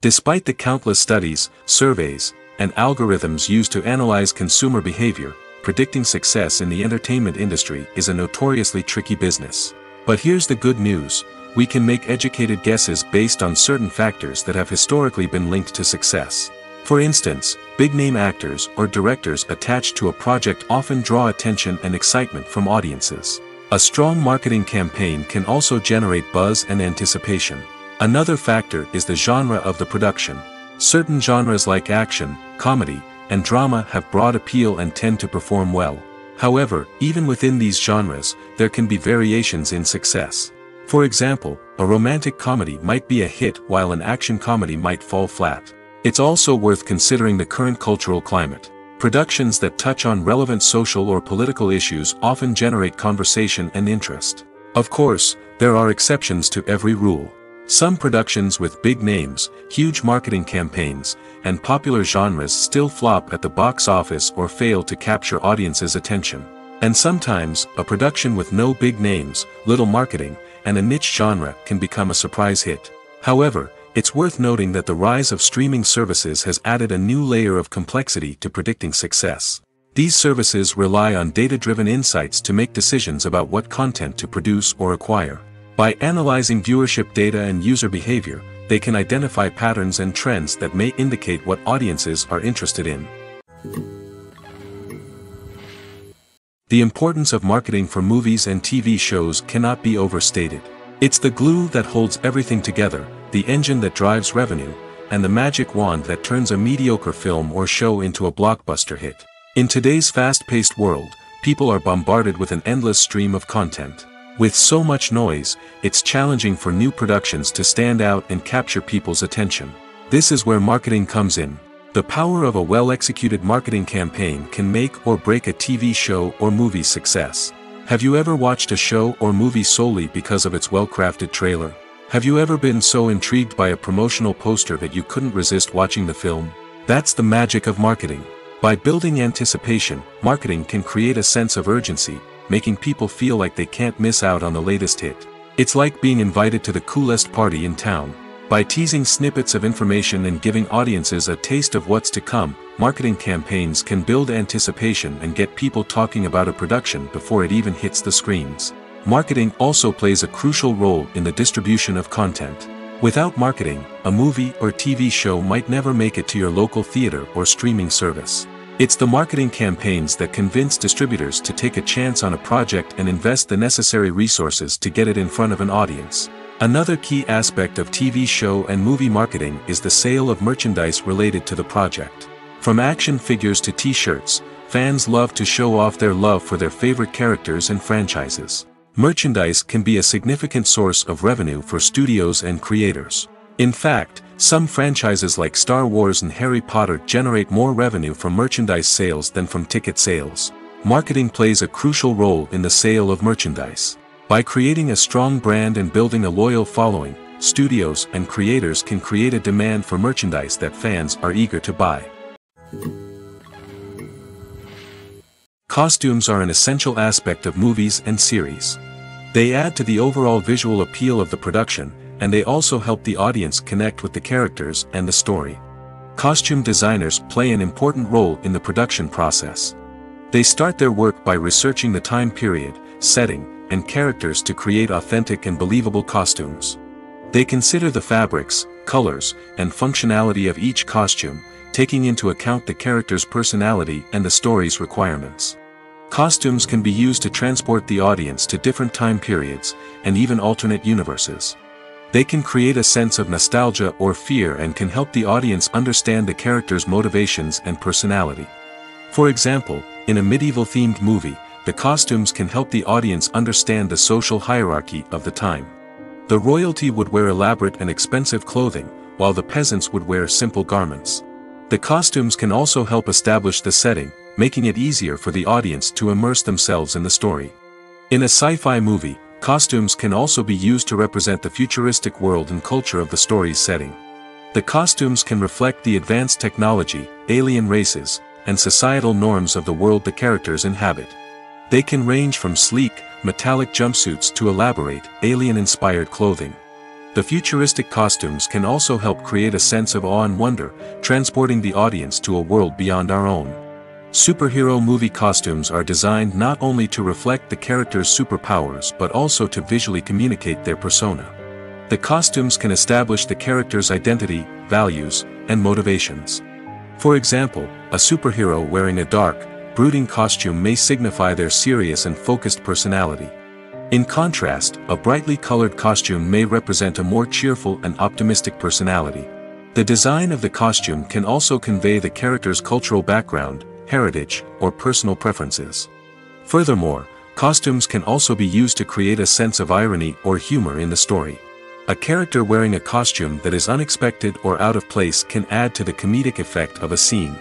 Despite the countless studies, surveys, and algorithms used to analyze consumer behavior, predicting success in the entertainment industry is a notoriously tricky business. But here's the good news: we can make educated guesses based on certain factors that have historically been linked to success. For instance, big-name actors or directors attached to a project often draw attention and excitement from audiences. A strong marketing campaign can also generate buzz and anticipation. Another factor is the genre of the production. Certain genres like action, comedy, and drama have broad appeal and tend to perform well. However, even within these genres, there can be variations in success. For example, a romantic comedy might be a hit while an action comedy might fall flat. It's also worth considering the current cultural climate. Productions that touch on relevant social or political issues often generate conversation and interest. Of course, there are exceptions to every rule. Some productions with big names, huge marketing campaigns, and popular genres still flop at the box office or fail to capture audiences' attention. And sometimes, a production with no big names, little marketing, and a niche genre can become a surprise hit. However, it's worth noting that the rise of streaming services has added a new layer of complexity to predicting success. These services rely on data-driven insights to make decisions about what content to produce or acquire. By analyzing viewership data and user behavior, they can identify patterns and trends that may indicate what audiences are interested in. The importance of marketing for movies and TV shows cannot be overstated. It's the glue that holds everything together, the engine that drives revenue, and the magic wand that turns a mediocre film or show into a blockbuster hit. In today's fast-paced world, people are bombarded with an endless stream of content. With so much noise, it's challenging for new productions to stand out and capture people's attention. This is where marketing comes in. The power of a well-executed marketing campaign can make or break a TV show or movie's success. Have you ever watched a show or movie solely because of its well-crafted trailer? Have you ever been so intrigued by a promotional poster that you couldn't resist watching the film? That's the magic of marketing. By building anticipation, marketing can create a sense of urgency, making people feel like they can't miss out on the latest hit. It's like being invited to the coolest party in town. By teasing snippets of information and giving audiences a taste of what's to come, marketing campaigns can build anticipation and get people talking about a production before it even hits the screens. Marketing also plays a crucial role in the distribution of content. Without marketing, a movie or TV show might never make it to your local theater or streaming service. It's the marketing campaigns that convince distributors to take a chance on a project and invest the necessary resources to get it in front of an audience. Another key aspect of TV show and movie marketing is the sale of merchandise related to the project. From action figures to t-shirts, fans love to show off their love for their favorite characters and franchises. Merchandise can be a significant source of revenue for studios and creators. In fact, some franchises like Star Wars and Harry Potter generate more revenue from merchandise sales than from ticket sales. Marketing plays a crucial role in the sale of merchandise. By creating a strong brand and building a loyal following, studios and creators can create a demand for merchandise that fans are eager to buy. Costumes are an essential aspect of movies and series. They add to the overall visual appeal of the production, and they also help the audience connect with the characters and the story. Costume designers play an important role in the production process. They start their work by researching the time period, setting, and characters to create authentic and believable costumes. They consider the fabrics, colors, and functionality of each costume, taking into account the character's personality and the story's requirements. Costumes can be used to transport the audience to different time periods, and even alternate universes. They can create a sense of nostalgia or fear and can help the audience understand the character's motivations and personality. For example, in a medieval-themed movie, the costumes can help the audience understand the social hierarchy of the time. The royalty would wear elaborate and expensive clothing, while the peasants would wear simple garments. The costumes can also help establish the setting, making it easier for the audience to immerse themselves in the story. In a sci-fi movie, costumes can also be used to represent the futuristic world and culture of the story's setting. The costumes can reflect the advanced technology, alien races, and societal norms of the world the characters inhabit. They can range from sleek, metallic jumpsuits to elaborate, alien-inspired clothing. The futuristic costumes can also help create a sense of awe and wonder, transporting the audience to a world beyond our own. Superhero movie costumes are designed not only to reflect the character's superpowers but also to visually communicate their persona. The costumes can establish the character's identity, values, and motivations. For example, a superhero wearing a dark, brooding costume may signify their serious and focused personality. In contrast, a brightly colored costume may represent a more cheerful and optimistic personality. The design of the costume can also convey the character's cultural background, heritage, or personal preferences. Furthermore, costumes can also be used to create a sense of irony or humor in the story. A character wearing a costume that is unexpected or out of place can add to the comedic effect of a scene.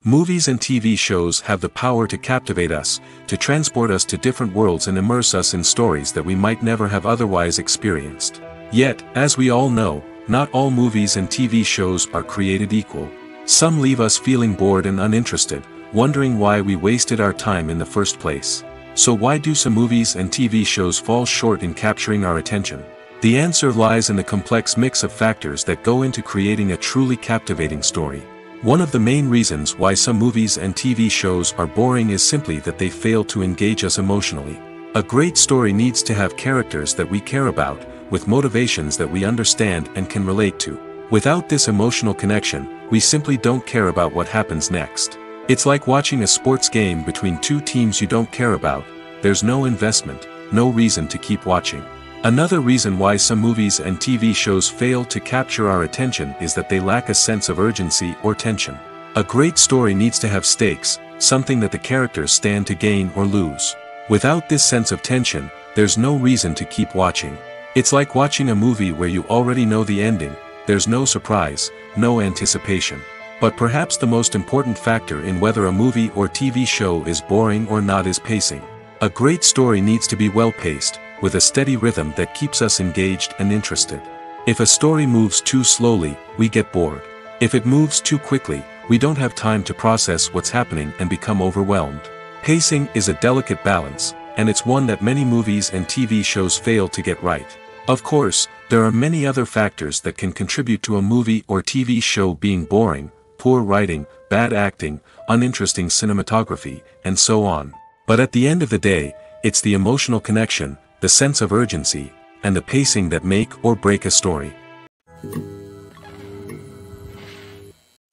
Movies and TV shows have the power to captivate us, to transport us to different worlds and immerse us in stories that we might never have otherwise experienced. Yet, as we all know, not all movies and TV shows are created equal. Some leave us feeling bored and uninterested, wondering why we wasted our time in the first place. So why do some movies and TV shows fall short in capturing our attention? The answer lies in the complex mix of factors that go into creating a truly captivating story. One of the main reasons why some movies and TV shows are boring is simply that they fail to engage us emotionally. A great story needs to have characters that we care about, with motivations that we understand and can relate to. Without this emotional connection, we simply don't care about what happens next. It's like watching a sports game between two teams you don't care about. There's no investment, no reason to keep watching. Another reason why some movies and TV shows fail to capture our attention is that they lack a sense of urgency or tension. A great story needs to have stakes, something that the characters stand to gain or lose. Without this sense of tension, there's no reason to keep watching. It's like watching a movie where you already know the ending, there's no surprise, no anticipation. But perhaps the most important factor in whether a movie or TV show is boring or not is pacing. A great story needs to be well-paced, with a steady rhythm that keeps us engaged and interested. If a story moves too slowly, we get bored. If it moves too quickly, we don't have time to process what's happening and become overwhelmed. Pacing is a delicate balance, and it's one that many movies and TV shows fail to get right. Of course, there are many other factors that can contribute to a movie or TV show being boring: poor writing, bad acting, uninteresting cinematography, and so on. But at the end of the day, it's the emotional connection, the sense of urgency, and the pacing that make or break a story.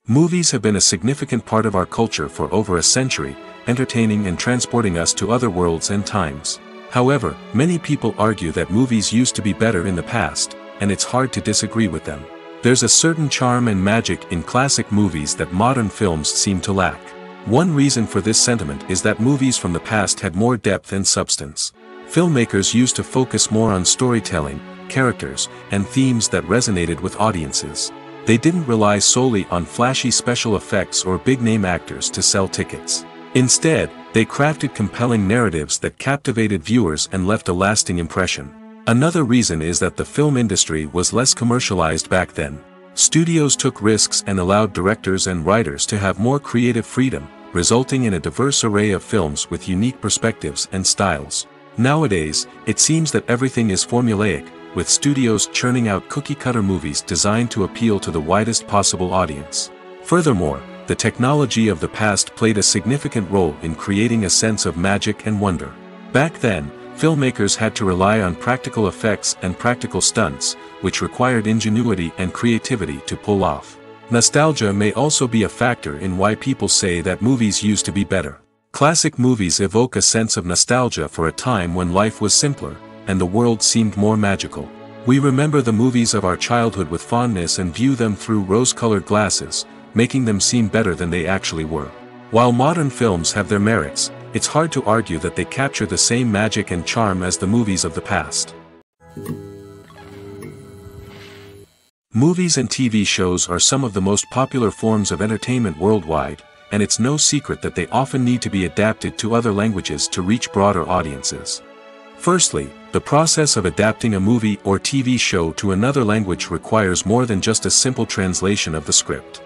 Movies have been a significant part of our culture for over a century, entertaining and transporting us to other worlds and times. However, many people argue that movies used to be better in the past, and it's hard to disagree with them. There's a certain charm and magic in classic movies that modern films seem to lack. One reason for this sentiment is that movies from the past had more depth and substance. Filmmakers used to focus more on storytelling, characters, and themes that resonated with audiences. They didn't rely solely on flashy special effects or big-name actors to sell tickets. Instead, they crafted compelling narratives that captivated viewers and left a lasting impression. Another reason is that the film industry was less commercialized back then. Studios took risks and allowed directors and writers to have more creative freedom, resulting in a diverse array of films with unique perspectives and styles. Nowadays, it seems that everything is formulaic, with studios churning out cookie-cutter movies designed to appeal to the widest possible audience. Furthermore, the technology of the past played a significant role in creating a sense of magic and wonder. Back then, filmmakers had to rely on practical effects and practical stunts, which required ingenuity and creativity to pull off. Nostalgia may also be a factor in why people say that movies used to be better. Classic movies evoke a sense of nostalgia for a time when life was simpler, and the world seemed more magical. We remember the movies of our childhood with fondness and view them through rose-colored glasses, making them seem better than they actually were. While modern films have their merits, it's hard to argue that they capture the same magic and charm as the movies of the past. Movies and TV shows are some of the most popular forms of entertainment worldwide, and it's no secret that they often need to be adapted to other languages to reach broader audiences. Firstly, the process of adapting a movie or TV show to another language requires more than just a simple translation of the script.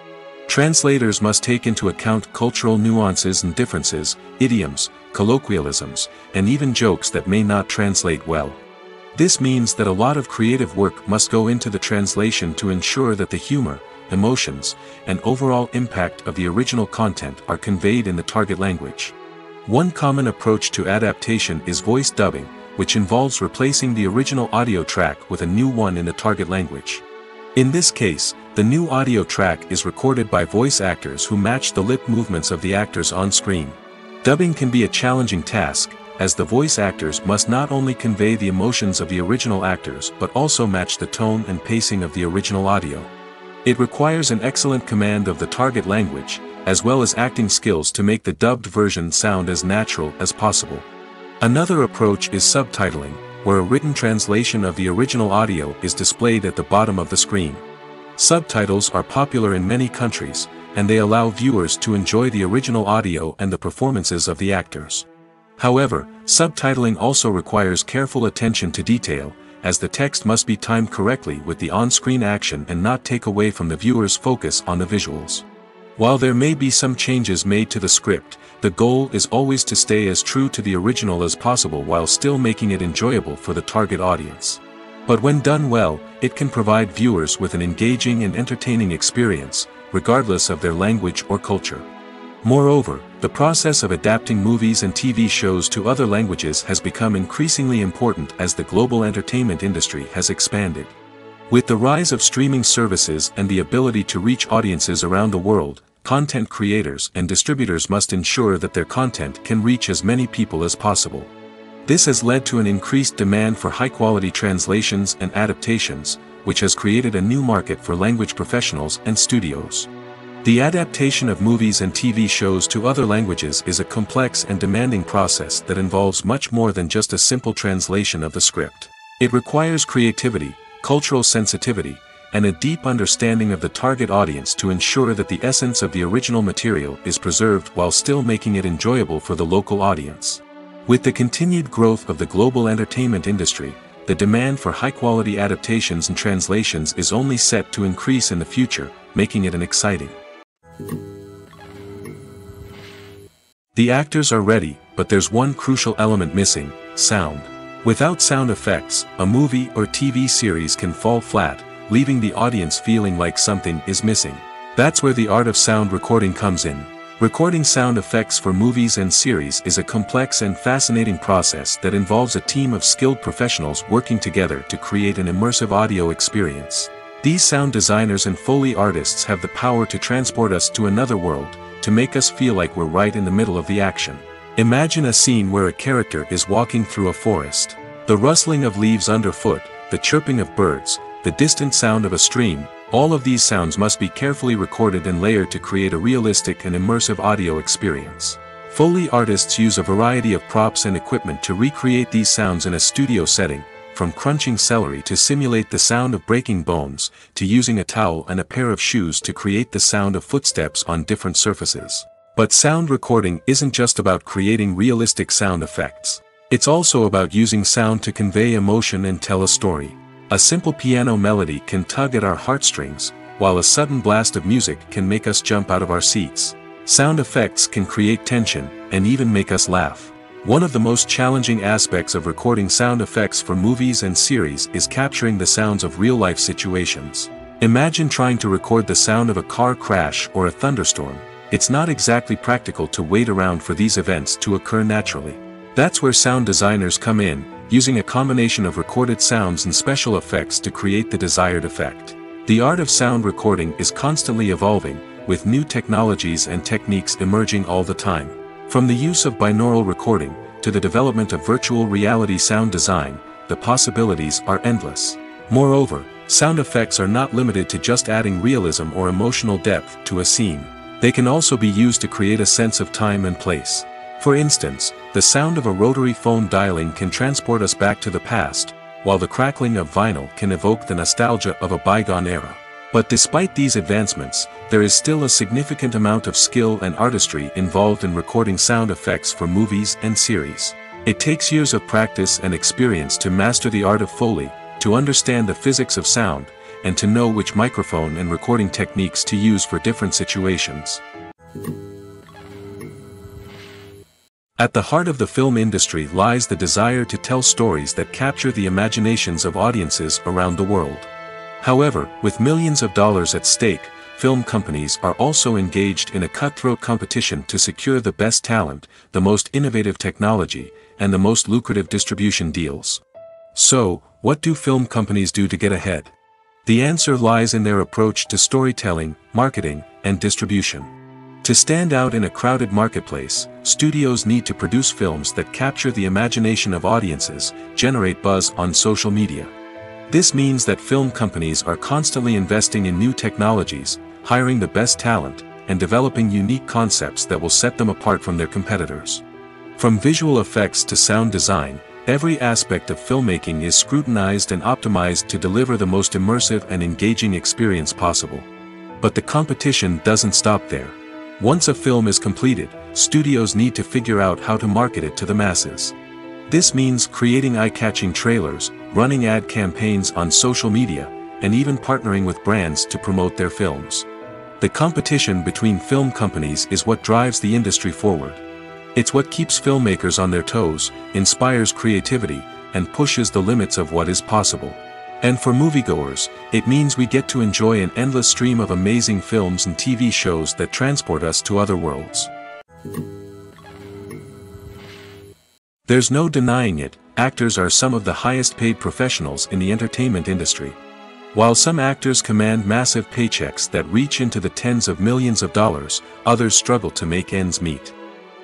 Translators must take into account cultural nuances and differences, idioms, colloquialisms, and even jokes that may not translate well. This means that a lot of creative work must go into the translation to ensure that the humor, emotions, and overall impact of the original content are conveyed in the target language. One common approach to adaptation is voice dubbing, which involves replacing the original audio track with a new one in the target language. In this case, the new audio track is recorded by voice actors who match the lip movements of the actors on screen. Dubbing can be a challenging task, as the voice actors must not only convey the emotions of the original actors but also match the tone and pacing of the original audio. It requires an excellent command of the target language, as well as acting skills to make the dubbed version sound as natural as possible. Another approach is subtitling, where a written translation of the original audio is displayed at the bottom of the screen. Subtitles are popular in many countries, and they allow viewers to enjoy the original audio and the performances of the actors. However, subtitling also requires careful attention to detail, as the text must be timed correctly with the on-screen action and not take away from the viewer's focus on the visuals. While there may be some changes made to the script, the goal is always to stay as true to the original as possible while still making it enjoyable for the target audience. But when done well, it can provide viewers with an engaging and entertaining experience, regardless of their language or culture. Moreover, the process of adapting movies and TV shows to other languages has become increasingly important as the global entertainment industry has expanded. With the rise of streaming services and the ability to reach audiences around the world, content creators and distributors must ensure that their content can reach as many people as possible. This has led to an increased demand for high-quality translations and adaptations, which has created a new market for language professionals and studios. The adaptation of movies and TV shows to other languages is a complex and demanding process that involves much more than just a simple translation of the script. It requires creativity, cultural sensitivity, and a deep understanding of the target audience to ensure that the essence of the original material is preserved while still making it enjoyable for the local audience. With the continued growth of the global entertainment industry, the demand for high-quality adaptations and translations is only set to increase in the future, making it exciting. The actors are ready, but there's one crucial element missing: sound. Without sound effects, a movie or TV series can fall flat, leaving the audience feeling like something is missing. That's where the art of sound recording comes in. Recording sound effects for movies and series is a complex and fascinating process that involves a team of skilled professionals working together to create an immersive audio experience. These sound designers and Foley artists have the power to transport us to another world, to make us feel like we're right in the middle of the action. Imagine a scene where a character is walking through a forest. The rustling of leaves underfoot, the chirping of birds, the distant sound of a stream, all of these sounds must be carefully recorded and layered to create a realistic and immersive audio experience. Foley artists use a variety of props and equipment to recreate these sounds in a studio setting, from crunching celery to simulate the sound of breaking bones, to using a towel and a pair of shoes to create the sound of footsteps on different surfaces. But sound recording isn't just about creating realistic sound effects. It's also about using sound to convey emotion and tell a story. A simple piano melody can tug at our heartstrings, while a sudden blast of music can make us jump out of our seats. Sound effects can create tension, and even make us laugh. One of the most challenging aspects of recording sound effects for movies and series is capturing the sounds of real-life situations. Imagine trying to record the sound of a car crash or a thunderstorm. It's not exactly practical to wait around for these events to occur naturally. That's where sound designers come in, using a combination of recorded sounds and special effects to create the desired effect. The art of sound recording is constantly evolving, with new technologies and techniques emerging all the time. From the use of binaural recording, to the development of virtual reality sound design, the possibilities are endless. Moreover, sound effects are not limited to just adding realism or emotional depth to a scene. They can also be used to create a sense of time and place. For instance, the sound of a rotary phone dialing can transport us back to the past, while the crackling of vinyl can evoke the nostalgia of a bygone era. But despite these advancements, there is still a significant amount of skill and artistry involved in recording sound effects for movies and series. It takes years of practice and experience to master the art of Foley, to understand the physics of sound, and to know which microphone and recording techniques to use for different situations. At the heart of the film industry lies the desire to tell stories that capture the imaginations of audiences around the world. However, with millions of dollars at stake, film companies are also engaged in a cutthroat competition to secure the best talent, the most innovative technology, and the most lucrative distribution deals. So, what do film companies do to get ahead? The answer lies in their approach to storytelling, marketing, and distribution. To stand out in a crowded marketplace, studios need to produce films that capture the imagination of audiences, generate buzz on social media. This means that film companies are constantly investing in new technologies, hiring the best talent, and developing unique concepts that will set them apart from their competitors. From visual effects to sound design, every aspect of filmmaking is scrutinized and optimized to deliver the most immersive and engaging experience possible. But the competition doesn't stop there. Once a film is completed, studios need to figure out how to market it to the masses. This means creating eye-catching trailers, running ad campaigns on social media, and even partnering with brands to promote their films. The competition between film companies is what drives the industry forward. It's what keeps filmmakers on their toes, inspires creativity, and pushes the limits of what is possible. And for moviegoers, it means we get to enjoy an endless stream of amazing films and TV shows that transport us to other worlds. There's no denying it, actors are some of the highest paid professionals in the entertainment industry. While some actors command massive paychecks that reach into the tens of millions of dollars, others struggle to make ends meet.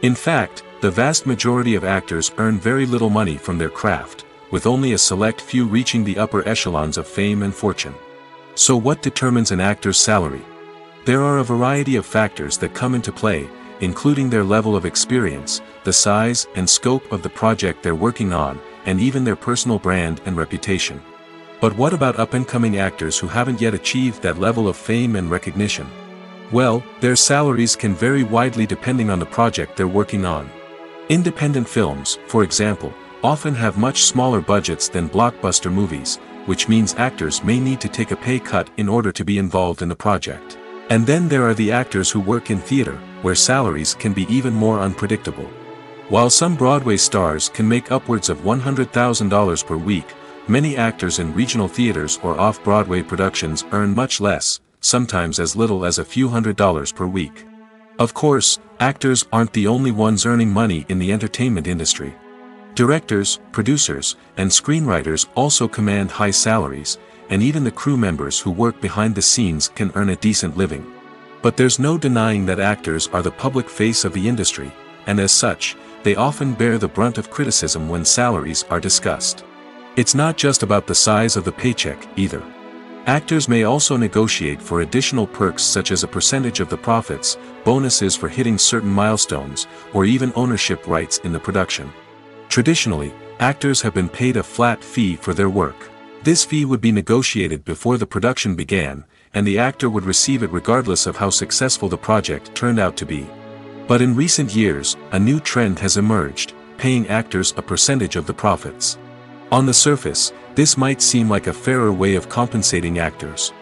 In fact, the vast majority of actors earn very little money from their craft, with only a select few reaching the upper echelons of fame and fortune. So what determines an actor's salary? There are a variety of factors that come into play, including their level of experience, the size and scope of the project they're working on, and even their personal brand and reputation. But what about up-and-coming actors who haven't yet achieved that level of fame and recognition? Well, their salaries can vary widely depending on the project they're working on. Independent films, for example, often have much smaller budgets than blockbuster movies, which means actors may need to take a pay cut in order to be involved in the project. And then there are the actors who work in theater, where salaries can be even more unpredictable. While some Broadway stars can make upwards of $100,000 per week, many actors in regional theaters or off-Broadway productions earn much less, sometimes as little as a few $100s per week. Of course, actors aren't the only ones earning money in the entertainment industry. Directors, producers, and screenwriters also command high salaries, and even the crew members who work behind the scenes can earn a decent living. But there's no denying that actors are the public face of the industry, and as such, they often bear the brunt of criticism when salaries are discussed. It's not just about the size of the paycheck, either. Actors may also negotiate for additional perks such as a percentage of the profits, bonuses for hitting certain milestones, or even ownership rights in the production. Traditionally, actors have been paid a flat fee for their work. This fee would be negotiated before the production began, and the actor would receive it regardless of how successful the project turned out to be. But in recent years, a new trend has emerged, paying actors a percentage of the profits. On the surface, this might seem like a fairer way of compensating actors.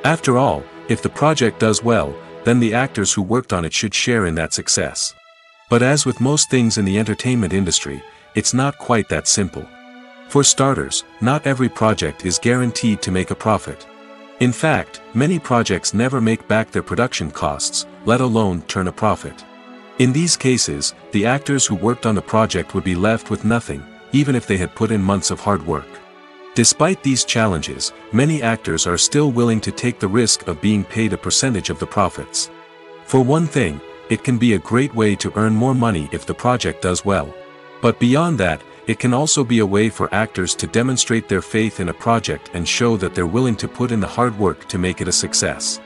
After all, if the project does well, then the actors who worked on it should share in that success. But as with most things in the entertainment industry, it's not quite that simple. For starters, not every project is guaranteed to make a profit. In fact, many projects never make back their production costs, let alone turn a profit. In these cases, the actors who worked on the project would be left with nothing, even if they had put in months of hard work. Despite these challenges, many actors are still willing to take the risk of being paid a percentage of the profits. For one thing, it can be a great way to earn more money if the project does well. But beyond that, it can also be a way for actors to demonstrate their faith in a project and show that they're willing to put in the hard work to make it a success.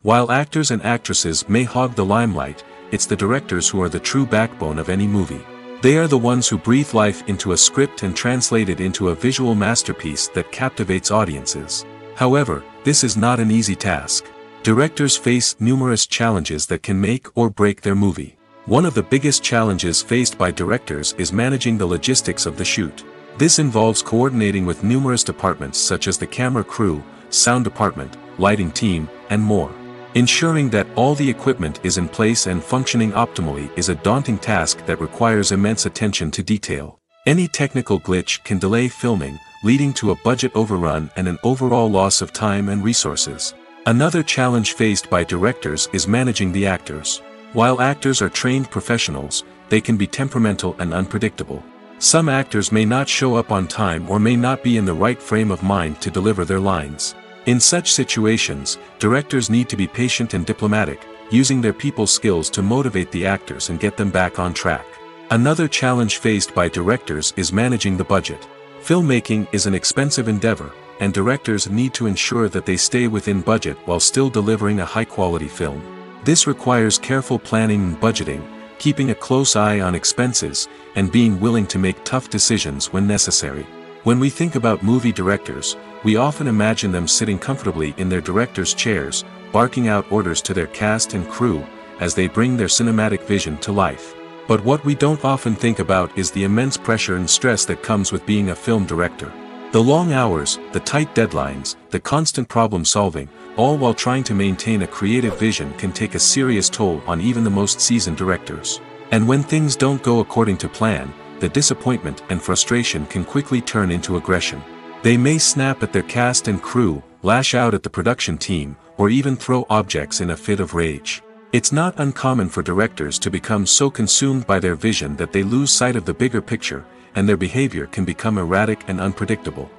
While actors and actresses may hog the limelight, it's the directors who are the true backbone of any movie. They are the ones who breathe life into a script and translate it into a visual masterpiece that captivates audiences. However, this is not an easy task. Directors face numerous challenges that can make or break their movie. One of the biggest challenges faced by directors is managing the logistics of the shoot. This involves coordinating with numerous departments such as the camera crew, sound department, lighting team, and more. Ensuring that all the equipment is in place and functioning optimally is a daunting task that requires immense attention to detail. Any technical glitch can delay filming, leading to a budget overrun and an overall loss of time and resources. Another challenge faced by directors is managing the actors. While actors are trained professionals, they can be temperamental and unpredictable. Some actors may not show up on time or may not be in the right frame of mind to deliver their lines. In such situations, directors need to be patient and diplomatic, using their people skills to motivate the actors and get them back on track. Another challenge faced by directors is managing the budget. Filmmaking is an expensive endeavor, and directors need to ensure that they stay within budget while still delivering a high-quality film. This requires careful planning and budgeting, keeping a close eye on expenses, and being willing to make tough decisions when necessary. When we think about movie directors, We often imagine them sitting comfortably in their director's chairs, barking out orders to their cast and crew, as they bring their cinematic vision to life. But what we don't often think about is the immense pressure and stress that comes with being a film director. The long hours, the tight deadlines, the constant problem solving, all while trying to maintain a creative vision can take a serious toll on even the most seasoned directors. And when things don't go according to plan, the disappointment and frustration can quickly turn into aggression. They may snap at their cast and crew, lash out at the production team, or even throw objects in a fit of rage. It's not uncommon for directors to become so consumed by their vision that they lose sight of the bigger picture, and their behavior can become erratic and unpredictable.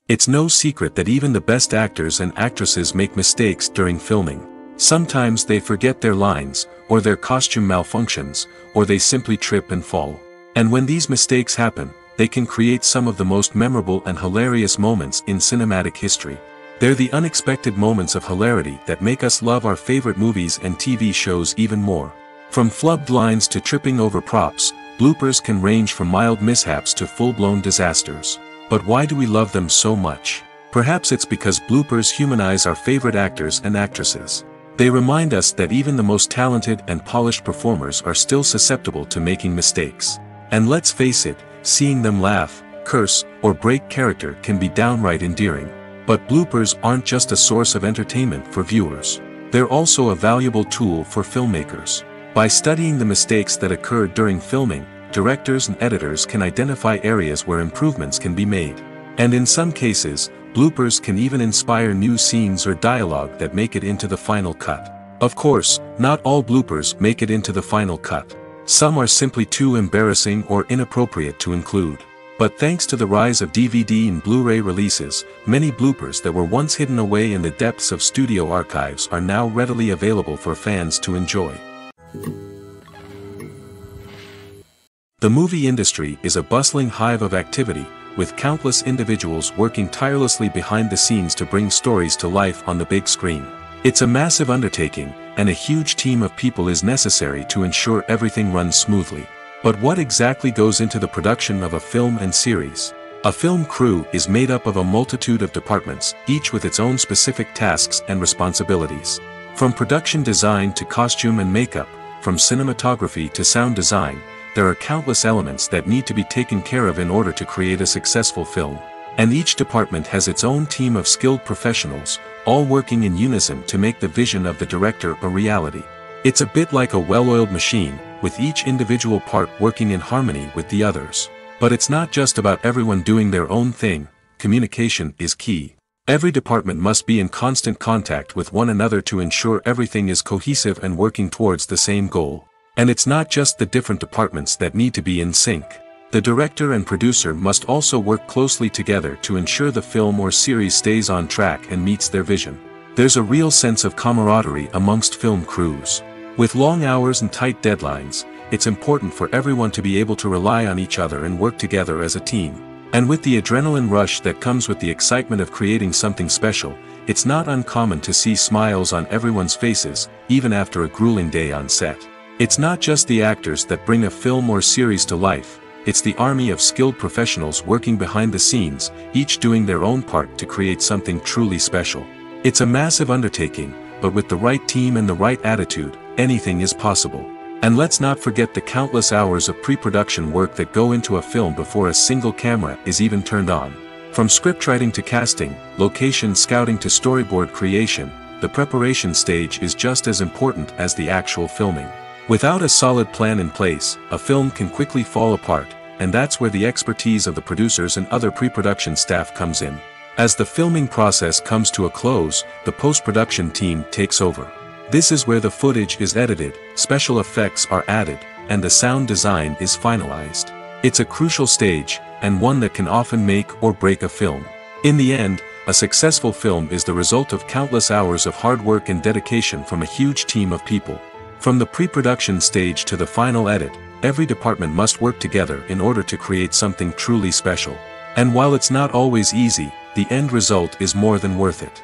It's no secret that even the best actors and actresses make mistakes during filming. Sometimes they forget their lines, or their costume malfunctions, or they simply trip and fall. And when these mistakes happen, they can create some of the most memorable and hilarious moments in cinematic history. They're the unexpected moments of hilarity that make us love our favorite movies and TV shows even more. From flubbed lines to tripping over props, bloopers can range from mild mishaps to full-blown disasters. But why do we love them so much? Perhaps it's because bloopers humanize our favorite actors and actresses. They remind us that even the most talented and polished performers are still susceptible to making mistakes. And let's face it, seeing them laugh, curse, or break character can be downright endearing. But bloopers aren't just a source of entertainment for viewers. They're also a valuable tool for filmmakers. By studying the mistakes that occur during filming, directors and editors can identify areas where improvements can be made. And in some cases, bloopers can even inspire new scenes or dialogue that make it into the final cut. Of course, not all bloopers make it into the final cut. Some are simply too embarrassing or inappropriate to include. But thanks to the rise of DVD and Blu-ray releases, many bloopers that were once hidden away in the depths of studio archives are now readily available for fans to enjoy. The movie industry is a bustling hive of activity, with countless individuals working tirelessly behind the scenes to bring stories to life on the big screen. It's a massive undertaking, and a huge team of people is necessary to ensure everything runs smoothly. But what exactly goes into the production of a film and series? A film crew is made up of a multitude of departments, each with its own specific tasks and responsibilities. From production design to costume and makeup, from cinematography to sound design, there are countless elements that need to be taken care of in order to create a successful film. And each department has its own team of skilled professionals, all working in unison to make the vision of the director a reality. It's a bit like a well-oiled machine, with each individual part working in harmony with the others. But it's not just about everyone doing their own thing. Communication is key. Every department must be in constant contact with one another to ensure everything is cohesive and working towards the same goal. And it's not just the different departments that need to be in sync. The director and producer must also work closely together to ensure the film or series stays on track and meets their vision. There's a real sense of camaraderie amongst film crews. With long hours and tight deadlines, it's important for everyone to be able to rely on each other and work together as a team. And with the adrenaline rush that comes with the excitement of creating something special, it's not uncommon to see smiles on everyone's faces, even after a grueling day on set. It's not just the actors that bring a film or series to life, it's the army of skilled professionals working behind the scenes, each doing their own part to create something truly special. It's a massive undertaking, but with the right team and the right attitude, anything is possible. And let's not forget the countless hours of pre-production work that go into a film before a single camera is even turned on. From scriptwriting to casting, location scouting to storyboard creation, the preparation stage is just as important as the actual filming. Without a solid plan in place, a film can quickly fall apart, and that's where the expertise of the producers and other pre-production staff comes in. As the filming process comes to a close, the post-production team takes over. This is where the footage is edited, special effects are added, and the sound design is finalized. It's a crucial stage, and one that can often make or break a film. In the end, a successful film is the result of countless hours of hard work and dedication from a huge team of people. From the pre-production stage to the final edit, every department must work together in order to create something truly special. And while it's not always easy, the end result is more than worth it.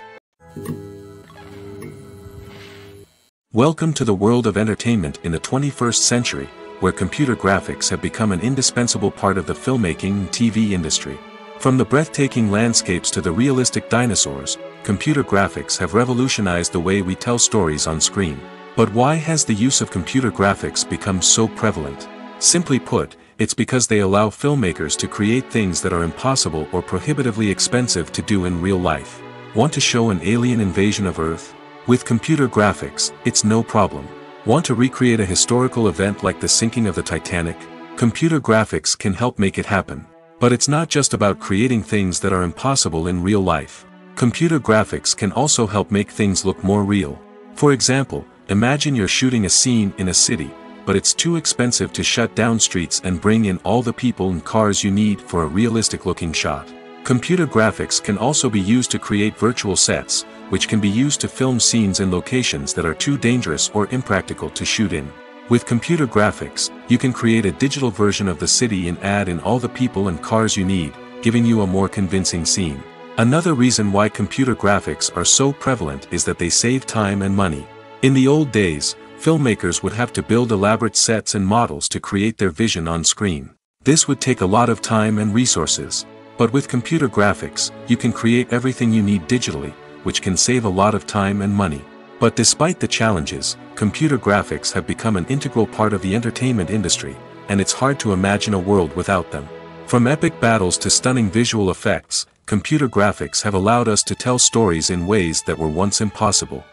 Welcome to the world of entertainment in the 21st century, where computer graphics have become an indispensable part of the filmmaking and TV industry. From the breathtaking landscapes to the realistic dinosaurs, computer graphics have revolutionized the way we tell stories on screen. But why has the use of computer graphics become so prevalent? Simply put, it's because they allow filmmakers to create things that are impossible or prohibitively expensive to do in real life. Want to show an alien invasion of Earth? With computer graphics, it's no problem. Want to recreate a historical event like the sinking of the Titanic? Computer graphics can help make it happen. But it's not just about creating things that are impossible in real life. Computer graphics can also help make things look more real. For example, imagine you're shooting a scene in a city, but it's too expensive to shut down streets and bring in all the people and cars you need for a realistic-looking shot. Computer graphics can also be used to create virtual sets, which can be used to film scenes in locations that are too dangerous or impractical to shoot in. With computer graphics, you can create a digital version of the city and add in all the people and cars you need, giving you a more convincing scene. Another reason why computer graphics are so prevalent is that they save time and money. In the old days, filmmakers would have to build elaborate sets and models to create their vision on screen. This would take a lot of time and resources. But with computer graphics, you can create everything you need digitally, which can save a lot of time and money. But despite the challenges, computer graphics have become an integral part of the entertainment industry, and it's hard to imagine a world without them. From epic battles to stunning visual effects, computer graphics have allowed us to tell stories in ways that were once impossible.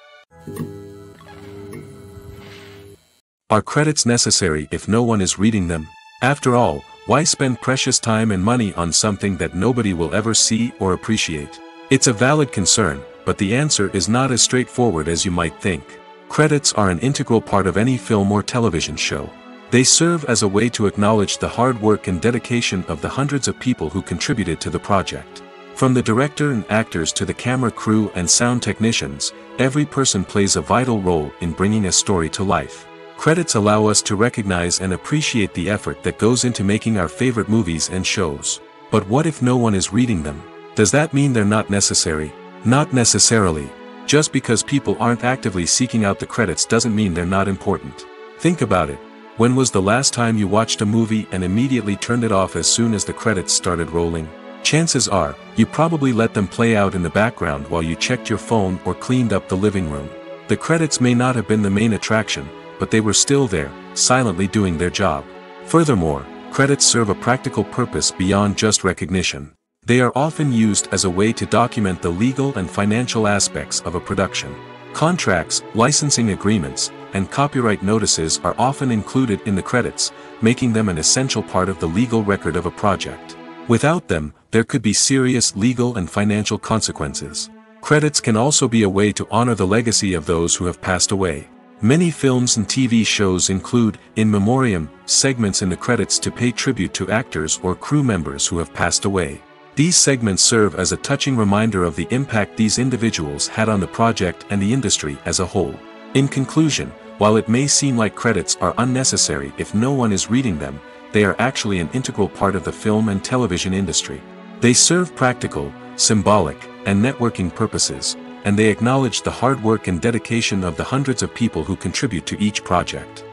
Are credits necessary if no one is reading them? After all, why spend precious time and money on something that nobody will ever see or appreciate? It's a valid concern, but the answer is not as straightforward as you might think. Credits are an integral part of any film or television show. They serve as a way to acknowledge the hard work and dedication of the hundreds of people who contributed to the project. From the director and actors to the camera crew and sound technicians, every person plays a vital role in bringing a story to life. Credits allow us to recognize and appreciate the effort that goes into making our favorite movies and shows. But what if no one is reading them? Does that mean they're not necessary? Not necessarily. Just because people aren't actively seeking out the credits doesn't mean they're not important. Think about it. When was the last time you watched a movie and immediately turned it off as soon as the credits started rolling? Chances are, you probably let them play out in the background while you checked your phone or cleaned up the living room. The credits may not have been the main attraction, but they were still there, silently doing their job. Furthermore, credits serve a practical purpose beyond just recognition. They are often used as a way to document the legal and financial aspects of a production. Contracts, licensing agreements, and copyright notices are often included in the credits, making them an essential part of the legal record of a project. Without them, there could be serious legal and financial consequences. Credits can also be a way to honor the legacy of those who have passed away. Many films and TV shows include, in memoriam, segments in the credits to pay tribute to actors or crew members who have passed away. These segments serve as a touching reminder of the impact these individuals had on the project and the industry as a whole. In conclusion, while it may seem like credits are unnecessary if no one is reading them, they are actually an integral part of the film and television industry. They serve practical, symbolic, and networking purposes, and they acknowledge the hard work and dedication of the hundreds of people who contribute to each project.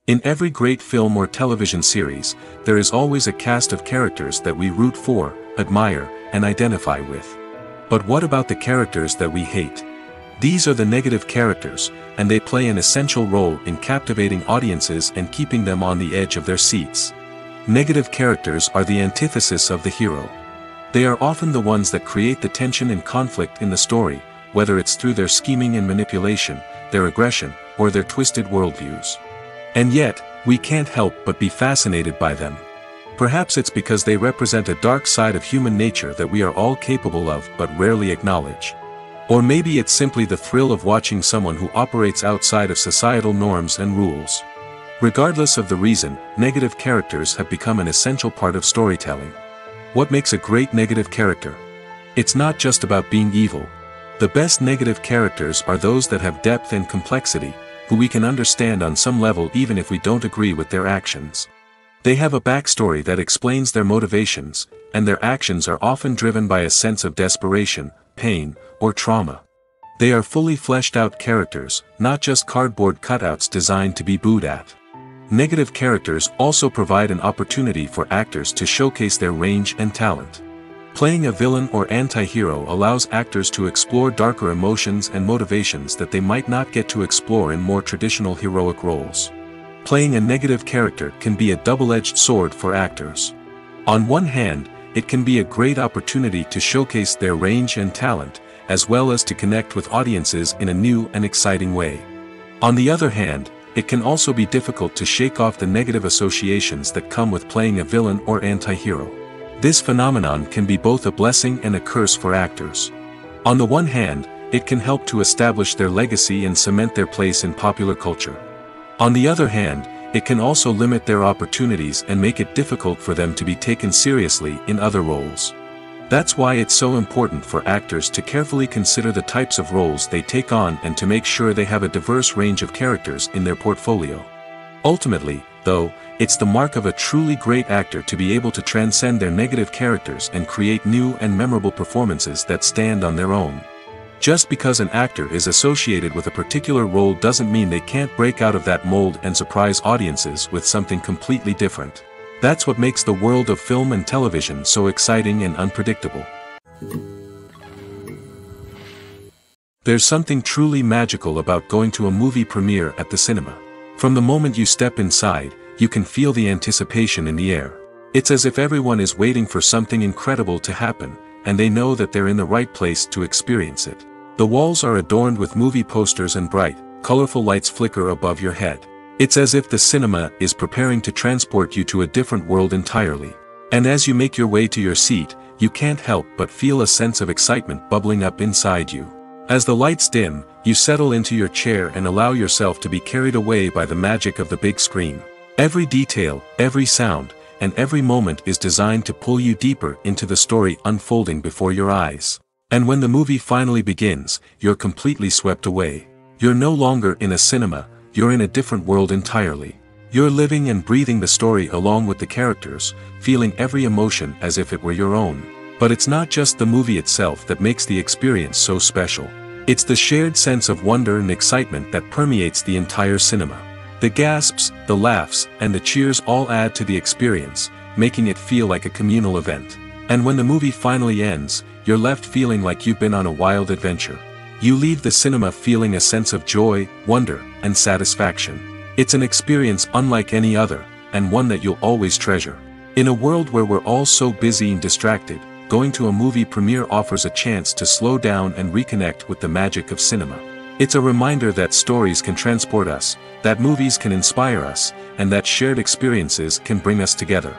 In every great film or television series, there is always a cast of characters that we root for, admire, and identify with. But what about the characters that we hate? These are the negative characters, and they play an essential role in captivating audiences and keeping them on the edge of their seats. Negative characters are the antithesis of the hero. They are often the ones that create the tension and conflict in the story, whether it's through their scheming and manipulation, their aggression, or their twisted worldviews. And yet, we can't help but be fascinated by them. Perhaps it's because they represent a dark side of human nature that we are all capable of but rarely acknowledge. Or maybe it's simply the thrill of watching someone who operates outside of societal norms and rules. Regardless of the reason, negative characters have become an essential part of storytelling. What makes a great negative character? It's not just about being evil. The best negative characters are those that have depth and complexity, who we can understand on some level even if we don't agree with their actions. They have a backstory that explains their motivations, and their actions are often driven by a sense of desperation, pain, or trauma. They are fully fleshed out characters, not just cardboard cutouts designed to be booed at. Negative characters also provide an opportunity for actors to showcase their range and talent. Playing a villain or anti-hero allows actors to explore darker emotions and motivations that they might not get to explore in more traditional heroic roles. Playing a negative character can be a double-edged sword for actors. On one hand, it can be a great opportunity to showcase their range and talent, as well as to connect with audiences in a new and exciting way. On the other hand, it can also be difficult to shake off the negative associations that come with playing a villain or anti-hero. This phenomenon can be both a blessing and a curse for actors. On the one hand, it can help to establish their legacy and cement their place in popular culture. On the other hand, it can also limit their opportunities and make it difficult for them to be taken seriously in other roles. That's why it's so important for actors to carefully consider the types of roles they take on and to make sure they have a diverse range of characters in their portfolio. Ultimately, though, it's the mark of a truly great actor to be able to transcend their negative characters and create new and memorable performances that stand on their own. Just because an actor is associated with a particular role doesn't mean they can't break out of that mold and surprise audiences with something completely different. That's what makes the world of film and television so exciting and unpredictable. There's something truly magical about going to a movie premiere at the cinema. From the moment you step inside, you can feel the anticipation in the air. It's as if everyone is waiting for something incredible to happen, and they know that they're in the right place to experience it. The walls are adorned with movie posters and bright, colorful lights flicker above your head. It's as if the cinema is preparing to transport you to a different world entirely. And as you make your way to your seat, you can't help but feel a sense of excitement bubbling up inside you. As the lights dim, you settle into your chair and allow yourself to be carried away by the magic of the big screen. Every detail, every sound, and every moment is designed to pull you deeper into the story unfolding before your eyes. And when the movie finally begins, you're completely swept away. You're no longer in a cinema, you're in a different world entirely. You're living and breathing the story along with the characters, feeling every emotion as if it were your own. But it's not just the movie itself that makes the experience so special. It's the shared sense of wonder and excitement that permeates the entire cinema. The gasps, the laughs, and the cheers all add to the experience, making it feel like a communal event. And when the movie finally ends, you're left feeling like you've been on a wild adventure. You leave the cinema feeling a sense of joy, wonder, and satisfaction. It's an experience unlike any other, and one that you'll always treasure. In a world where we're all so busy and distracted, going to a movie premiere offers a chance to slow down and reconnect with the magic of cinema. It's a reminder that stories can transport us, that movies can inspire us, and that shared experiences can bring us together.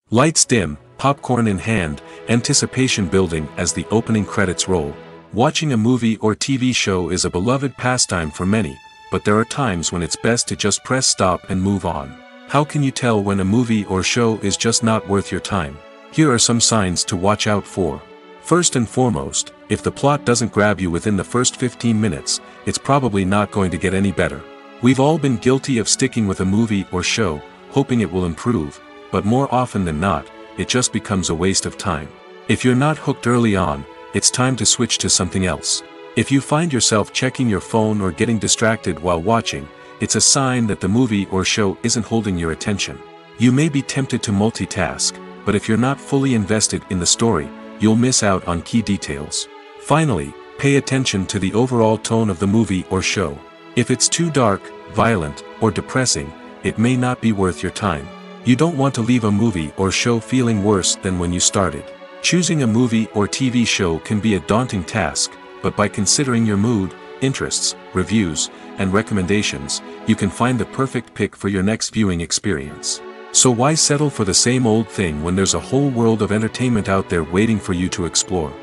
Lights dim, popcorn in hand, anticipation building as the opening credits roll. Watching a movie or TV show is a beloved pastime for many, but there are times when it's best to just press stop and move on. How can you tell when a movie or show is just not worth your time? Here are some signs to watch out for. First and foremost, if the plot doesn't grab you within the first 15 minutes, it's probably not going to get any better. We've all been guilty of sticking with a movie or show, hoping it will improve, but more often than not, it just becomes a waste of time. If you're not hooked early on, it's time to switch to something else. If you find yourself checking your phone or getting distracted while watching, it's a sign that the movie or show isn't holding your attention. You may be tempted to multitask, but if you're not fully invested in the story, you'll miss out on key details. Finally, pay attention to the overall tone of the movie or show. If it's too dark, violent, or depressing, it may not be worth your time. You don't want to leave a movie or show feeling worse than when you started. Choosing a movie or TV show can be a daunting task, but by considering your mood, interests, reviews, and recommendations, you can find the perfect pick for your next viewing experience. So why settle for the same old thing when there's a whole world of entertainment out there waiting for you to explore?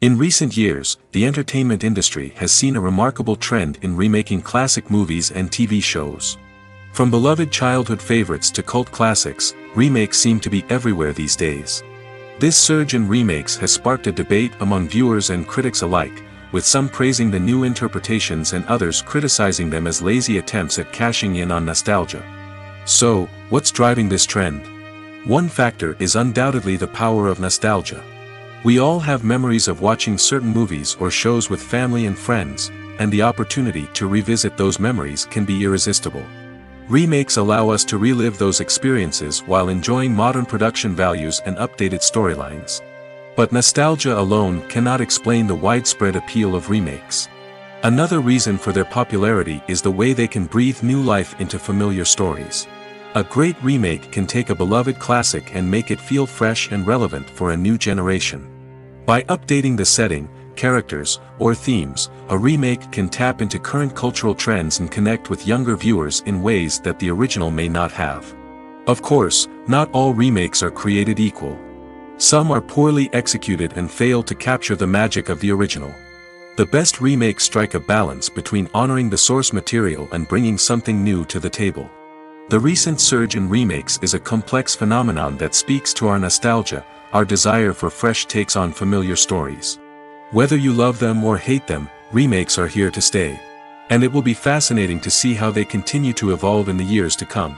In recent years, the entertainment industry has seen a remarkable trend in remaking classic movies and TV shows. From beloved childhood favorites to cult classics, remakes seem to be everywhere these days. This surge in remakes has sparked a debate among viewers and critics alike, with some praising the new interpretations and others criticizing them as lazy attempts at cashing in on nostalgia. So, what's driving this trend? One factor is undoubtedly the power of nostalgia. We all have memories of watching certain movies or shows with family and friends, and the opportunity to revisit those memories can be irresistible. Remakes allow us to relive those experiences while enjoying modern production values and updated storylines. But nostalgia alone cannot explain the widespread appeal of remakes. Another reason for their popularity is the way they can breathe new life into familiar stories. A great remake can take a beloved classic and make it feel fresh and relevant for a new generation. By updating the setting, characters, or themes, a remake can tap into current cultural trends and connect with younger viewers in ways that the original may not have. Of course, not all remakes are created equal. Some are poorly executed and fail to capture the magic of the original. The best remakes strike a balance between honoring the source material and bringing something new to the table. The recent surge in remakes is a complex phenomenon that speaks to our nostalgia, our desire for fresh takes on familiar stories. Whether you love them or hate them, remakes are here to stay. And it will be fascinating to see how they continue to evolve in the years to come.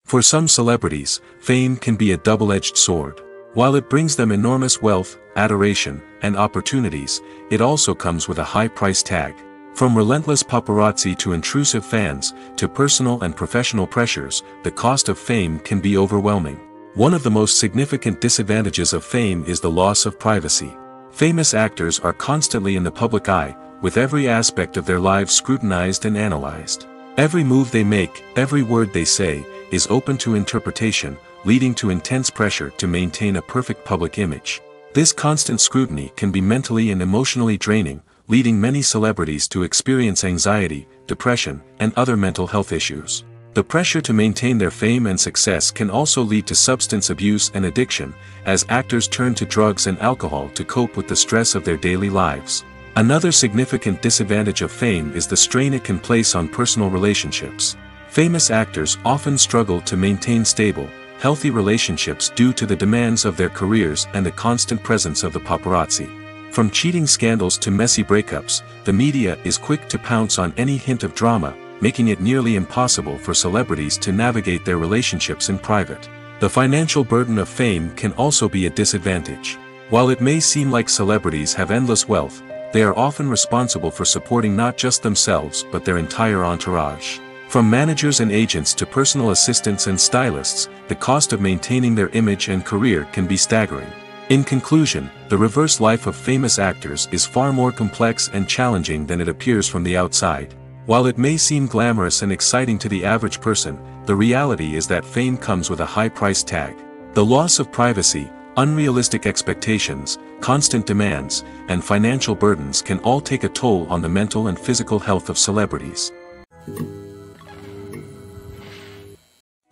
For some celebrities, fame can be a double-edged sword. While it brings them enormous wealth, adoration, and opportunities, it also comes with a high price tag. From relentless paparazzi to intrusive fans, to personal and professional pressures, the cost of fame can be overwhelming. One of the most significant disadvantages of fame is the loss of privacy. Famous actors are constantly in the public eye, with every aspect of their lives scrutinized and analyzed. Every move they make, every word they say, is open to interpretation, leading to intense pressure to maintain a perfect public image. This constant scrutiny can be mentally and emotionally draining, leading many celebrities to experience anxiety, depression, and other mental health issues. The pressure to maintain their fame and success can also lead to substance abuse and addiction, as actors turn to drugs and alcohol to cope with the stress of their daily lives. Another significant disadvantage of fame is the strain it can place on personal relationships. Famous actors often struggle to maintain stable, healthy relationships due to the demands of their careers and the constant presence of the paparazzi. From cheating scandals to messy breakups, the media is quick to pounce on any hint of drama, making it nearly impossible for celebrities to navigate their relationships in private. The financial burden of fame can also be a disadvantage. While it may seem like celebrities have endless wealth, they are often responsible for supporting not just themselves but their entire entourage. From managers and agents to personal assistants and stylists, the cost of maintaining their image and career can be staggering. In conclusion, the reverse life of famous actors is far more complex and challenging than it appears from the outside. While it may seem glamorous and exciting to the average person, the reality is that fame comes with a high price tag. The loss of privacy, unrealistic expectations, constant demands, and financial burdens can all take a toll on the mental and physical health of celebrities.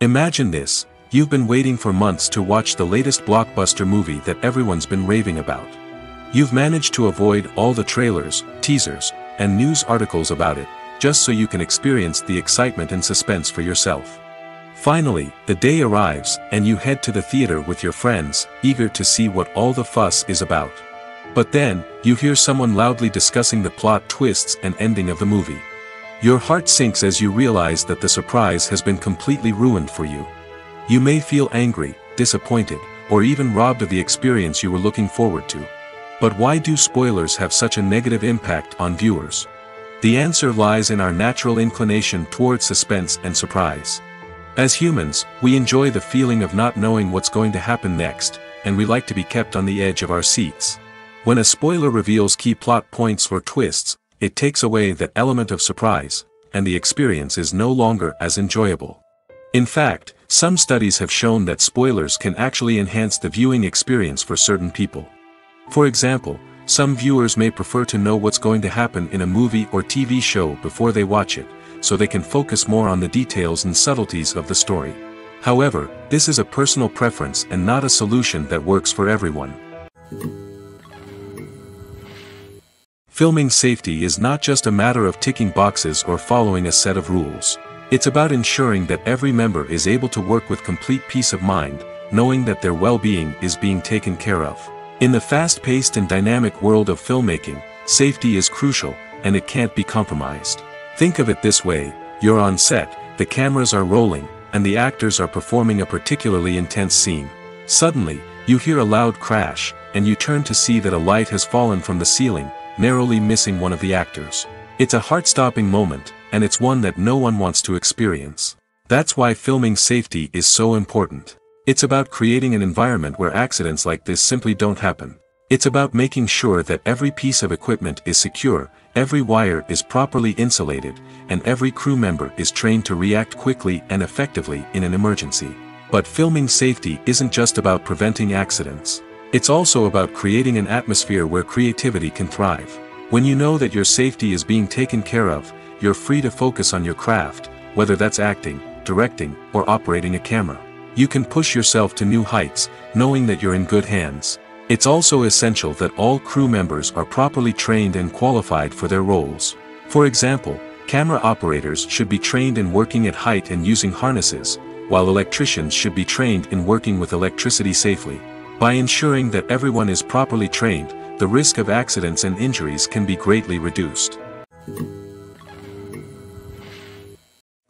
Imagine this: you've been waiting for months to watch the latest blockbuster movie that everyone's been raving about. You've managed to avoid all the trailers, teasers, and news articles about it, just so you can experience the excitement and suspense for yourself. Finally, the day arrives, and you head to the theater with your friends, eager to see what all the fuss is about. But then, you hear someone loudly discussing the plot twists and ending of the movie. Your heart sinks as you realize that the surprise has been completely ruined for you. You may feel angry, disappointed, or even robbed of the experience you were looking forward to. But why do spoilers have such a negative impact on viewers? The answer lies in our natural inclination toward suspense and surprise. As humans, we enjoy the feeling of not knowing what's going to happen next, and we like to be kept on the edge of our seats. When a spoiler reveals key plot points or twists, it takes away that element of surprise, and the experience is no longer as enjoyable. In fact, some studies have shown that spoilers can actually enhance the viewing experience for certain people. For example, some viewers may prefer to know what's going to happen in a movie or TV show before they watch it, so they can focus more on the details and subtleties of the story. However, this is a personal preference and not a solution that works for everyone. Filming safety is not just a matter of ticking boxes or following a set of rules. It's about ensuring that every member is able to work with complete peace of mind, knowing that their well-being is being taken care of. In the fast-paced and dynamic world of filmmaking, safety is crucial, and it can't be compromised. Think of it this way: you're on set, the cameras are rolling, and the actors are performing a particularly intense scene. Suddenly, you hear a loud crash, and you turn to see that a light has fallen from the ceiling, narrowly missing one of the actors. It's a heart-stopping moment, and it's one that no one wants to experience. That's why filming safety is so important. It's about creating an environment where accidents like this simply don't happen. It's about making sure that every piece of equipment is secure, every wire is properly insulated, and every crew member is trained to react quickly and effectively in an emergency. But filming safety isn't just about preventing accidents. It's also about creating an atmosphere where creativity can thrive. When you know that your safety is being taken care of, you're free to focus on your craft, whether that's acting, directing, or operating a camera. You can push yourself to new heights, knowing that you're in good hands. It's also essential that all crew members are properly trained and qualified for their roles. For example, camera operators should be trained in working at height and using harnesses, while electricians should be trained in working with electricity safely. By ensuring that everyone is properly trained, the risk of accidents and injuries can be greatly reduced.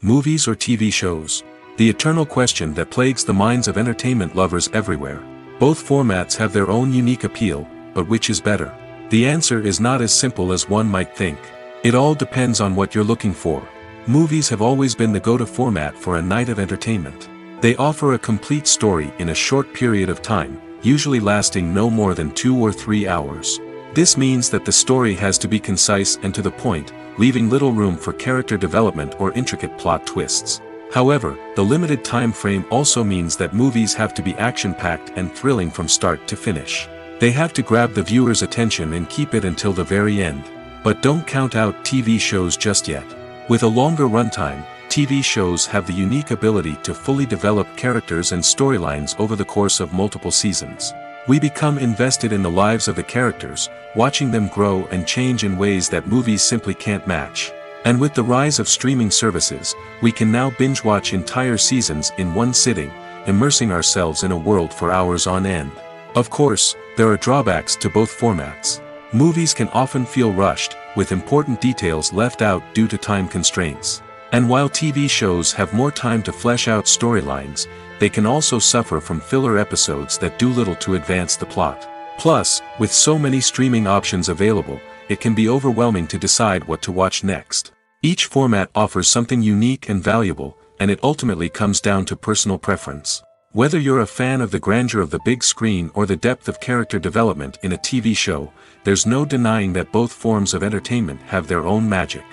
Movies or TV shows? The eternal question that plagues the minds of entertainment lovers everywhere. Both formats have their own unique appeal, but which is better? The answer is not as simple as one might think. It all depends on what you're looking for. Movies have always been the go-to format for a night of entertainment. They offer a complete story in a short period of time, usually lasting no more than 2 or 3 hours. This means that the story has to be concise and to the point, leaving little room for character development or intricate plot twists. However, the limited time frame also means that movies have to be action-packed and thrilling from start to finish. They have to grab the viewer's attention and keep it until the very end. But don't count out TV shows just yet. With a longer runtime, TV shows have the unique ability to fully develop characters and storylines over the course of multiple seasons. We become invested in the lives of the characters, watching them grow and change in ways that movies simply can't match. And with the rise of streaming services, we can now binge-watch entire seasons in one sitting, immersing ourselves in a world for hours on end. Of course, there are drawbacks to both formats. Movies can often feel rushed, with important details left out due to time constraints. And while TV shows have more time to flesh out storylines, they can also suffer from filler episodes that do little to advance the plot. Plus, with so many streaming options available, it can be overwhelming to decide what to watch next. Each format offers something unique and valuable, and it ultimately comes down to personal preference. Whether you're a fan of the grandeur of the big screen or the depth of character development in a TV show, there's no denying that both forms of entertainment have their own magic.